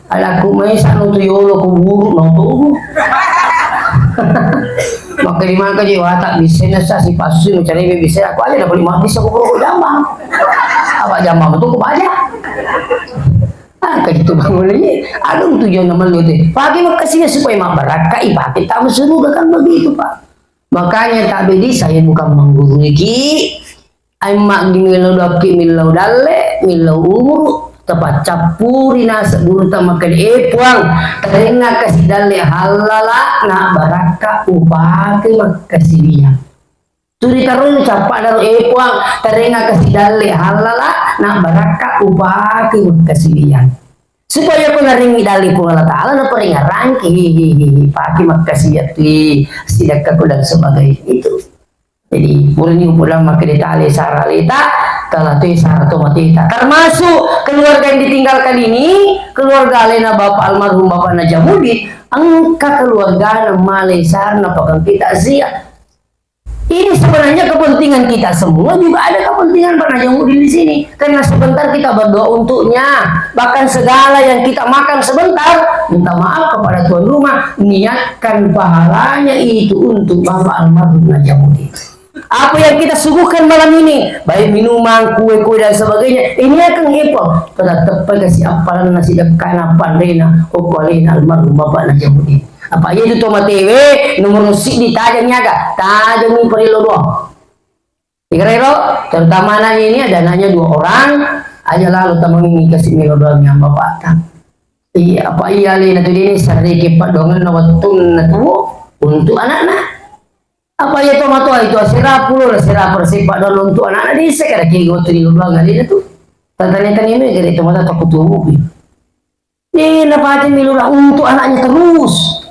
Alaku mai sanu tu yolo kuburu no tu. Maka di mana jiwa tak bisa nasa si pasu mencari bisa aku aja dapat 5 bisa aku perlu jambang apa jambang betul aku banyak kayak gitu bangun ini aduh tujuan nama lu itu pakai makasihnya supaya mak barakai pakai tak berseru kan begitu pak makanya tak bedi saya bukan menggurui ki aimak di milau daki milau dale milau umur tepat capuri nasa dulu makan puang teringat kasih dale halala nak baraka upake makasih dia turi taruh capak daru puang teringat kasih dale halala nak baraka upake makasih dia supaya aku ngaringi dale ku Allah Ta'ala na peringat rangki pake makasih dia tu sidak aku dan sebagainya itu jadi murni pulang makan dale saralita kalau tu syarat matita termasuk keluarga yang ditinggalkan ini keluarga Alena bapak almarhum bapak Najamudin angka keluarga Malaysia napakan kita zia Ini sebenarnya kepentingan kita semua, juga ada kepentingan Pak Najamudin di sini. Karena sebentar kita berdoa untuknya. Bahkan segala yang kita makan sebentar, minta maaf kepada tuan rumah, niatkan pahalanya itu untuk Bapak almarhum Najamudin. Apa yang kita suguhkan malam ini, baik minuman, kue-kue dan sebagainya, ini akan heboh. Tetap kasih apalan nasi dekan apa rena, okolena almarhum Bapak Najamudin. Apa aja itu tomat TV nomor musik di tajamnya agak tajam ini perlu doang. Kira-kira terutama anaknya ini ada anaknya 2 orang aja lalu tamu ini kasih milo doang yang bapak tak. Iya apa iya lina tu ini sedikit pak dongan nawatun natu untuk anak-anak. Apa ya tomat itu asira puluh asira persipak dan untuk anak-anak di sekarang kiri waktu di lubang ada tu. Tantanya kan ini jadi tomat takut tubuh. Ini apa aja milo untuk anaknya terus.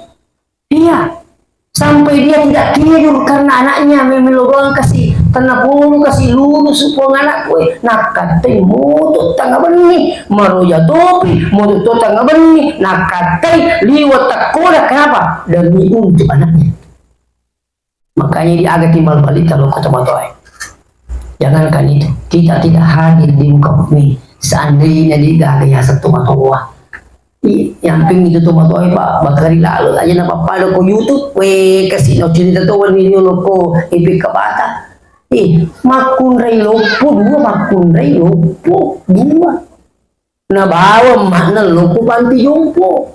Iya, sampai dia tidak tidur karena anaknya memilih kasih tanah puluh kasih lulus supong anak gue nak katai mutu tangga benih maroja topi mutu tangga benih nak katai liwat takoda kenapa demi untuk anaknya. Makanya dia agak timbal balik kalau kata matoi. Jangankan itu, kita tidak hadir di muka bumi seandainya dia gaganya satu matoa. Yang ping itu tuh matoi pak bakari lalu aja napa pada ko YouTube kasih no cerita tuh video loko ipik kabata makun rei lopo dua na bawa mana lopo panti jompo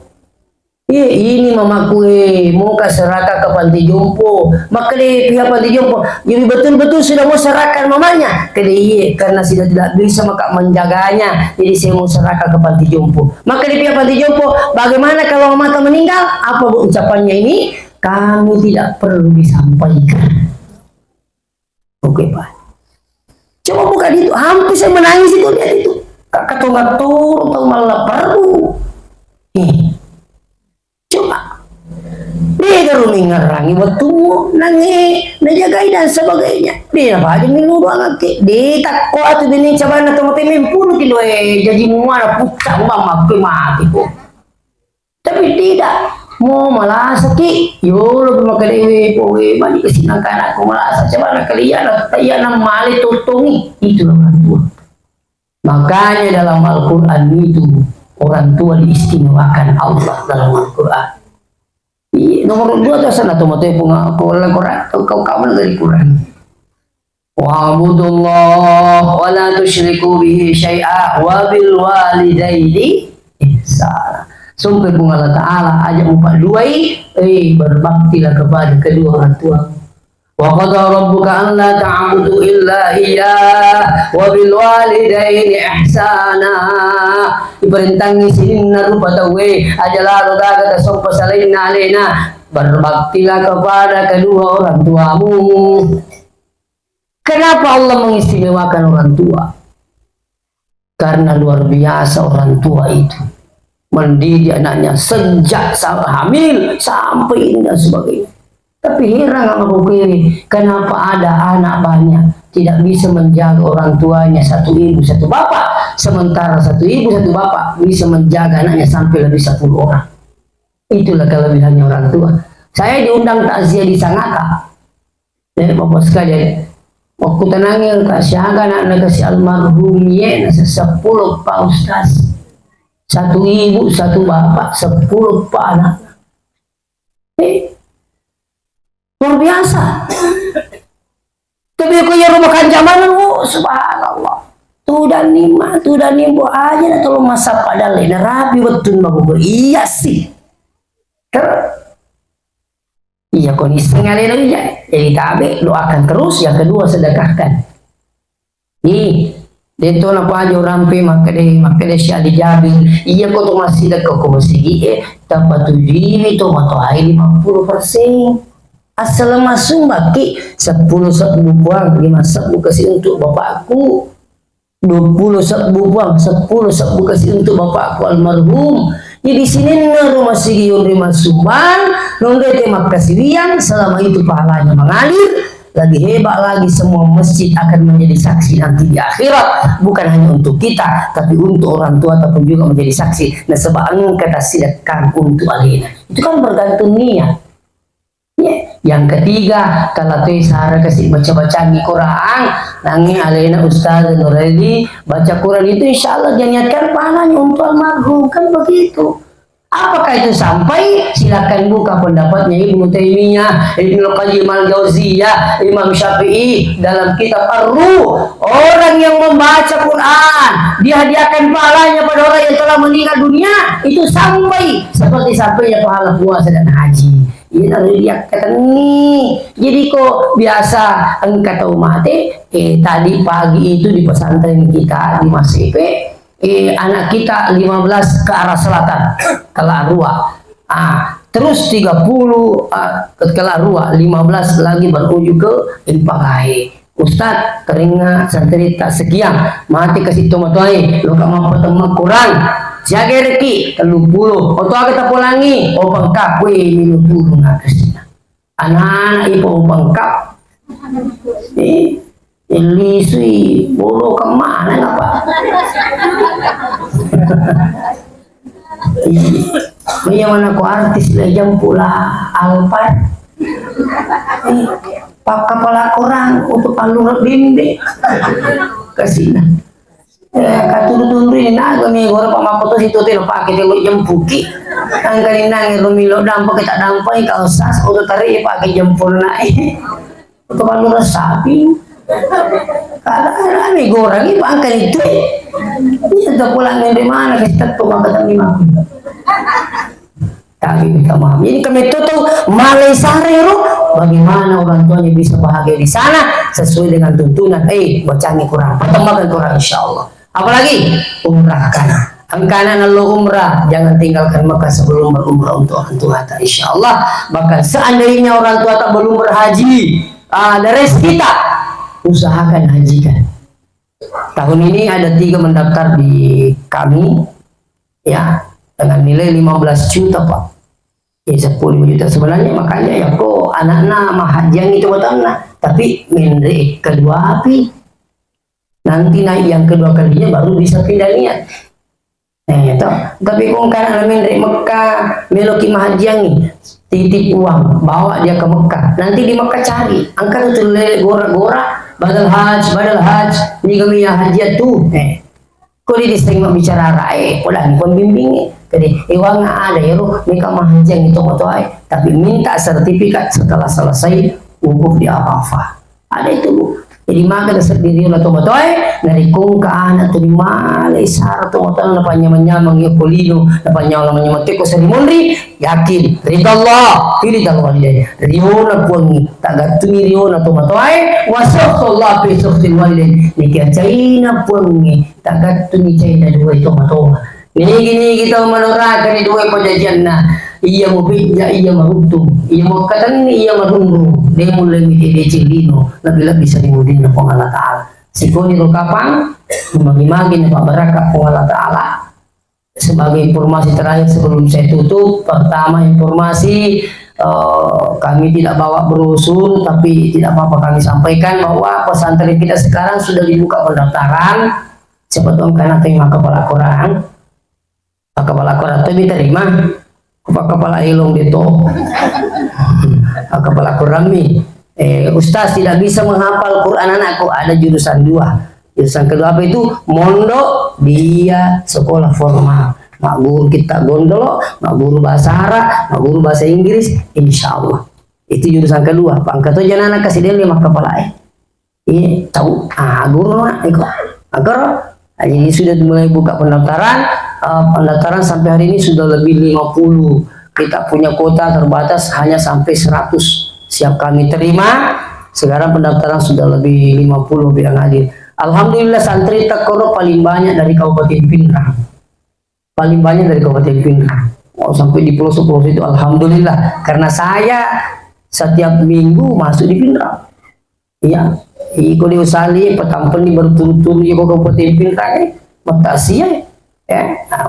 ini mamaku mau ke seraka ke panti jompo maka deh pihak panti jompo jadi betul-betul sudah mau serahkan mamanya karena sudah tidak bisa maka menjaganya jadi saya mau serahkan ke panti jompo maka di pihak panti jompo bagaimana kalau mama meninggal apa ucapannya ini kami tidak perlu disampaikan. Oke pak coba buka itu hampir saya menangis itu lihat itu kakak tongat atau malah perlu coba dia garuni ngarangi waktu nangi najagai dan sebagainya dia apa aja minum banget dia tak kok atau dia coba na tomat puluh kilo jadi muara pucat mama mati kok tapi tidak mau malah sakit yo lebih makan dewe powe balik ke sini kan aku malah coba nak kalian ya nama mali tutungi itu orang tua makanya dalam Al-Quran itu orang tua diistimewakan Allah dalam Al-Quran. Nomor 2 itu sana tuh mati Quran kau dari Quran. Wa'budullah wa la tusyriku bihi syai'a wa bil walidaini ihsana. Sumpah Allah Ta'ala ajak 42 berbaktilah kepada kedua orang tua. Wa qada rabbuka an la ta'budu illa iyyah wa bil walidaini ihsana. Diperintangi sinna rupa tawe ajalah roda sompa salina alena berbaktilah kepada kedua orang tuamu. Kenapa Allah mengistimewakan orang tua? Karena luar biasa orang tua itu mendidik anaknya sejak hamil sampai ini dan sebagainya. Tapi heran sama Bukiri, kenapa ada anak banyak tidak bisa menjaga orang tuanya satu ibu satu bapak, sementara satu ibu satu bapak bisa menjaga anaknya sampai lebih 10 orang. Itulah kelebihannya orang tua. Saya diundang takziah di Sangatta, dan bapak sekalian, waktu tenangnya kasih anak kasih almarhum ya 10 Pak Ustaz, satu ibu satu bapak 10 Pak anak. Luar biasa. Tapi aku ya rumah kanjaman, subhanallah. Tuh dan nimbo aja na tolong masa pada lain rapi betul bagus. Iya sih. Iya kondisi ngalih ya. Jadi tabe doakan terus. Yang kedua sedekahkan. Dito na pa aja orang pe makade siya di Jabil. Iya ko to masih dekat ko masih dapat tujuh itu matohay 50%. Asal masuk baki 10 buang 5 sebu kasih untuk bapakku 20 sebu buang 10 sebu kasih untuk bapakku almarhum. Jadi sini rumah sigi rumah sumbang nonde tema kasirian selama itu pahalanya mengalir lagi hebat lagi semua masjid akan menjadi saksi nanti di akhirat bukan hanya untuk kita tapi untuk orang tua ataupun juga menjadi saksi. Nah sebab kata silakan untuk alina itu kan bergantung niat. Yang ketiga, kalau tuh Sarah kasih baca-baca di Quran, nangis alena Ustaz Nuredi baca Quran itu insya Allah dia niatkan pahalanya untuk almarhum, kan begitu. Apakah itu sampai? Silakan buka pendapatnya Ibnu Taimiyah, Ibnu Qayyim al-Jauziyah, Imam Syafi'i dalam kitab Ar-Ruh. Orang yang membaca Quran dihadiahkan pahalanya pada orang yang telah meninggal dunia, itu sampai seperti sampainya pahala puasa dan haji. Ini harus dia kata nih. Jadi kok biasa engkau tahu mati? Tadi pagi itu di pesantren kita di Masip, anak kita 15 ke arah selatan ke Larua. Terus 30 ke Larua, 15 lagi menuju ke Impagai. Ustaz teringat santri tak sekian mati kasih tomatoai lo kamu petemu kurang jaga reki 30 atau kita pulangi pengkap minum dulu anak-anak ibu pengkap ini sih bolo kemana apa iya mana ku artis lejam pula Alphard pak kepala kurang untuk alur bimbe kasih katuru-turu ini naga nih gora pak makoto situ teh pakai teh jempuki angkalin nangis rumilo dampak kita dampai kau sas untuk tarik pakai jempol naik untuk alur sapi kadang-kadang nih goreng ini angkal itu ini sudah pulang dari mana kita tuh makan lima kami minta maaf. Jadi kami tutup Malaysia bagaimana orang tuanya bisa bahagia di sana sesuai dengan tuntunan. Bacanya Quran, pertemukan Quran insya Allah. Apalagi umrahkan. Angkana nalo umrah, jangan tinggalkan Mekah sebelum berumrah untuk orang tua tak insya Allah. Bahkan seandainya orang tua tak belum berhaji, ada rezeki kita usahakan hajikan. Tahun ini ada 3 mendaftar di kami, ya dengan nilai 15 juta pak. Ya 10 juta sebenarnya, makanya ya kok anak-anak mah hajian itu buat anak, tapi mendek kedua api nanti naik yang kedua kalinya baru bisa pindah niat. Itu tapi kok karena mendek Mekah meloki mah hajian nih titip uang bawa dia ke Mekah, nanti di Mekah cari angkat itu gora-gora badal haj ini kami yang hajian tuh kok dia sering bicara pulang pembimbing jadi uang ada ya mereka mahajang itu motoai tapi minta sertifikat setelah selesai wukuf di Arafah ada itu bu. Jadi maka sendiri lah tomotoai dari kong ke anak tu di Malaysia tomotoai napanya menyamang ya polino napanya orang menyamati ko seremoni yakin ridha Allah pilih dah walidain riona puangi tak gatuni riona tomotoai wasafallah fi suftil walidain nikah China puangi tak gatuni China dua tomotoai gini kita menerangkan dua perjanjian nah iya mau pinjak iya mau untung iya mau katan iya mau untung dia mulai mikir dia cilino lebih bisa dimudin na Allah Ta'ala sikoni ro kapang magi-magi na pabaraka Allah Ta'ala. Sebagai informasi terakhir sebelum saya tutup, pertama informasi kami tidak bawa brosur tapi tidak apa-apa kami sampaikan bahwa pesantren kita sekarang sudah dibuka pendaftaran sebetulnya karena terima kepala Quran kepala Quran itu diterima kepala ilung itu kepala Quran nih Ustaz tidak bisa menghafal Quran anakku, ada jurusan 2. Jurusan kedua apa itu? Mondok dia sekolah formal, mak guru kita gondolo, mak guru bahasa Arab, mak guru bahasa Inggris, insya Allah itu jurusan kedua. Pangkat tuh jangan anak kasih dia 5 kepala ini tahu guru mak ikut agar jadi sudah mulai buka pendaftaran. Pendaftaran sampai hari ini sudah lebih 50. Kita punya kuota terbatas hanya sampai 100. Siap kami terima. Sekarang pendaftaran sudah lebih 50 yang hadir. Alhamdulillah santri Takoro paling banyak dari Kabupaten Pindrang. Paling banyak dari Kabupaten Pindrang. Sampai di pelosok-pelosok itu alhamdulillah. Karena saya setiap minggu masuk di Pindrang. Iya. Iko di usali petampel di berturut-turut di Kabupaten Pindrang. Matasia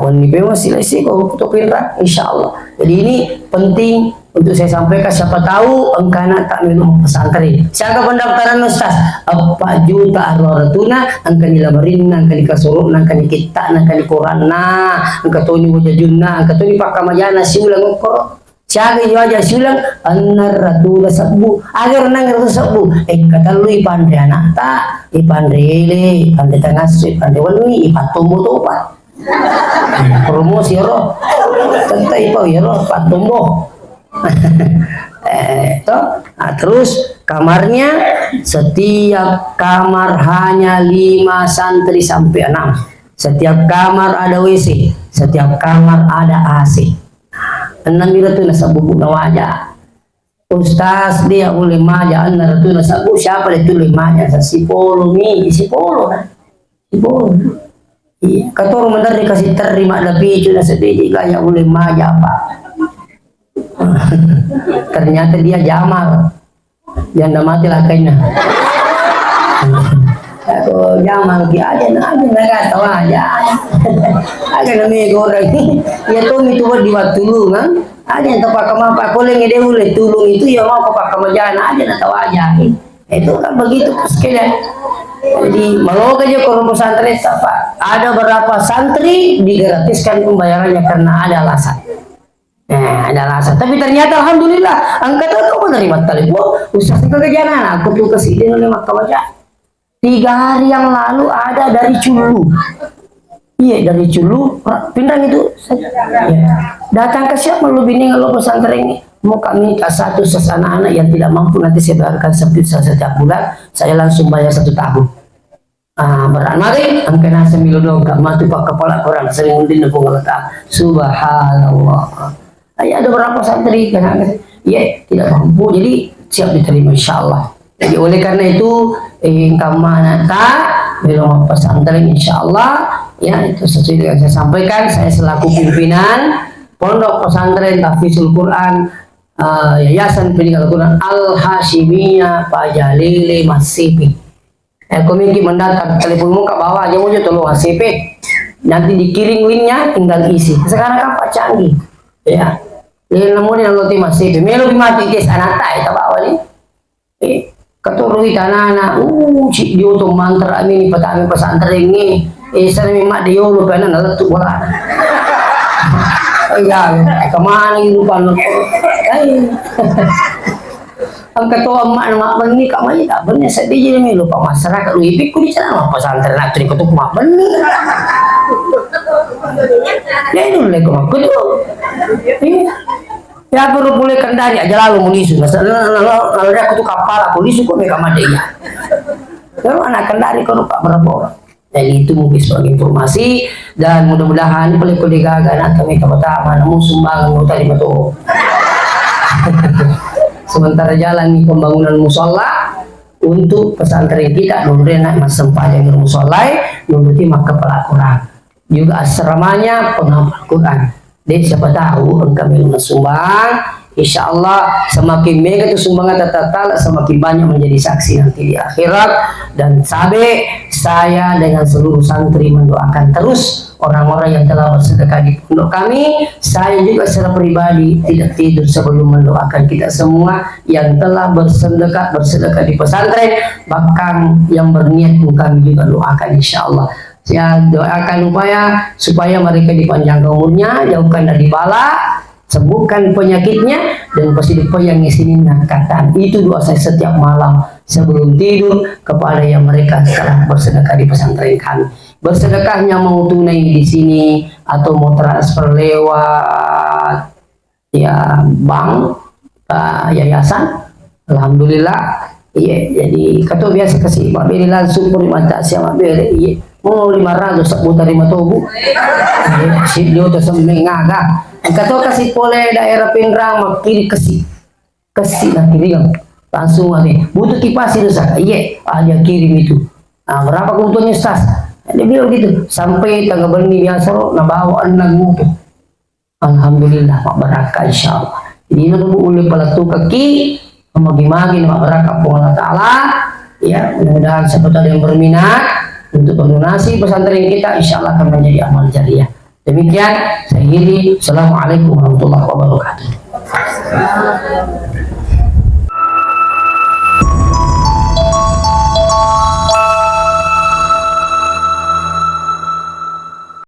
wanita masih lesi kau Pindrang insyaallah. Jadi ini penting untuk saya sampaikan, siapa tahu engkana tak minum pesantren. Siapa pendaftaran Ustaz? 4 juta arwaratuna angka dilamarin angka dikasoro angka dikita angka di Quran angka toni wajajunna angka toni pakamayana si ulang ngokoro Siaga aja silang anar ratu sabu agar nang ratu sabu kata lu ipandre anak tak ipandre tengah ipandre wani ipatumbo to pa promosi roh tentai po ya roh patumbo terus kamarnya setiap kamar hanya 5 santri sampai 6. Setiap kamar ada WC, setiap kamar ada AC. 6 itu nasa bubu na wajah. Ustaz dia ulil maja anna ratu nasa bubu siapa itu ulil maja sa sipolo mi sipolo na sipolo. Iya, kator mandar dikasih terima lebih itu nasa biji gaya ulil maja apa. Ternyata dia Jamal yang mati lah kayaknya. Aku Jamal ki aja nggak tahu aja namanya orang ya tuh itu buat di waktu lu kan ada yang tepat kemana pak boleh ngede boleh tulung itu ya mau kepak kemajan aja nggak tahu aja itu kan begitu sekalian. Jadi malu aja kalau pesantren pak ada berapa santri digratiskan pembayarannya karena ada alasan. Ada alasan, tapi ternyata alhamdulillah angkat aku menerima telepon ustaz itu kejanan aku tuh kesini oleh makam aja 3 hari yang lalu ada dari Culu, iya dari Culu pindah itu ya. Datang ke siapa lu bini kalau pesantren ini mau kami satu anak-anak yang tidak mampu nanti saya bayarkan setiap bulan saya langsung bayar 1 tahun. Berarti angkat nasi milu dong kak mati pak kepala orang sering undin nepung letak subhanallah. Ada berapa santri kan? Ya tidak mampu, jadi siap diterima insya Allah. Jadi oleh karena itu kamanata belum pesantren insya Allah ya itu sesuai yang saya sampaikan. Saya selaku pimpinan Pondok Pesantren Tahfidzul Quran Yayasan Pendidikan Al-Quran Al-Hashimiyah Pak Jalili Masipi. Komiki mendatang teleponmu ke bawah aja mau tolong HCP nanti dikirim linknya tinggal isi. Sekarang kan Pak canggih. Ya, ini namun yang loti masih melo mati kes anak tai tak bawa ni. Keturui tanah cik dia tu mantra ini petani pesantren ni. Sana memang dia lu pernah naletuk bola. Ya, kemana ini lupa lu. Ang ketua mak beni kak mai tak benar sedih jadi lupa masyarakat lu ipik ku di sana pesantren nak tri ketuk mak beni. Ya itu lek mak kudu. Ya perlu boleh kendari aja lalu munisu. Lalu aku tuh kapal aku lisu kok mereka madenya. Kalau anak kendari kalau pak berapa. Jadi itu mungkin sebagai informasi dan mudah-mudahan boleh kode gagal nak kami pertama namun sumbang mau terima tuh. Sementara jalan pembangunan musola untuk pesantren kita nurena mas sempat yang musola nuruti maka pelakuran juga asramanya penghafal Quran. Jadi siapa tahu kami sumbang, insya Allah semakin mega itu sumbangan tertata semakin banyak menjadi saksi nanti di akhirat. Dan saya dengan seluruh santri mendoakan terus orang-orang yang telah bersedekah di pondok kami. Saya juga secara pribadi tidak tidur sebelum mendoakan kita semua yang telah bersedekah di pesantren, bahkan yang berniat pun kami juga doakan insya Allah. Saya doakan supaya mereka dipanjangkan umurnya, jauhkan dari bala, sembuhkan penyakitnya, dan pasti yang ngisi kata itu doa saya setiap malam sebelum tidur kepada yang mereka telah bersedekah di pesantren kami. Bersedekahnya mau tunai di sini atau mau transfer lewat ya bank, yayasan, alhamdulillah. Iya, jadi kata biasa kasih mak beri langsung pun mata siapa beri iya mau 500 seputar 5 tobu si dia tu semengaga kata kasih pole daerah Pindrang mak kiri kasih nak kiri langsung aja butuh kipas itu sah iya dia kirim itu berapa kebutuhannya stas dia bilang gitu sampai tanggal berni biasa nak bawa anak mutu alhamdulillah mak berkah insyaallah jadi nak boleh pelatu kaki magi-magi nama berkah Allah Ta'ala ya mudah-mudahan siapa yang berminat untuk mendonasi pesantren kita insya Allah akan menjadi amal jariah. Demikian saya akhiri. Assalamualaikum warahmatullahi wabarakatuh.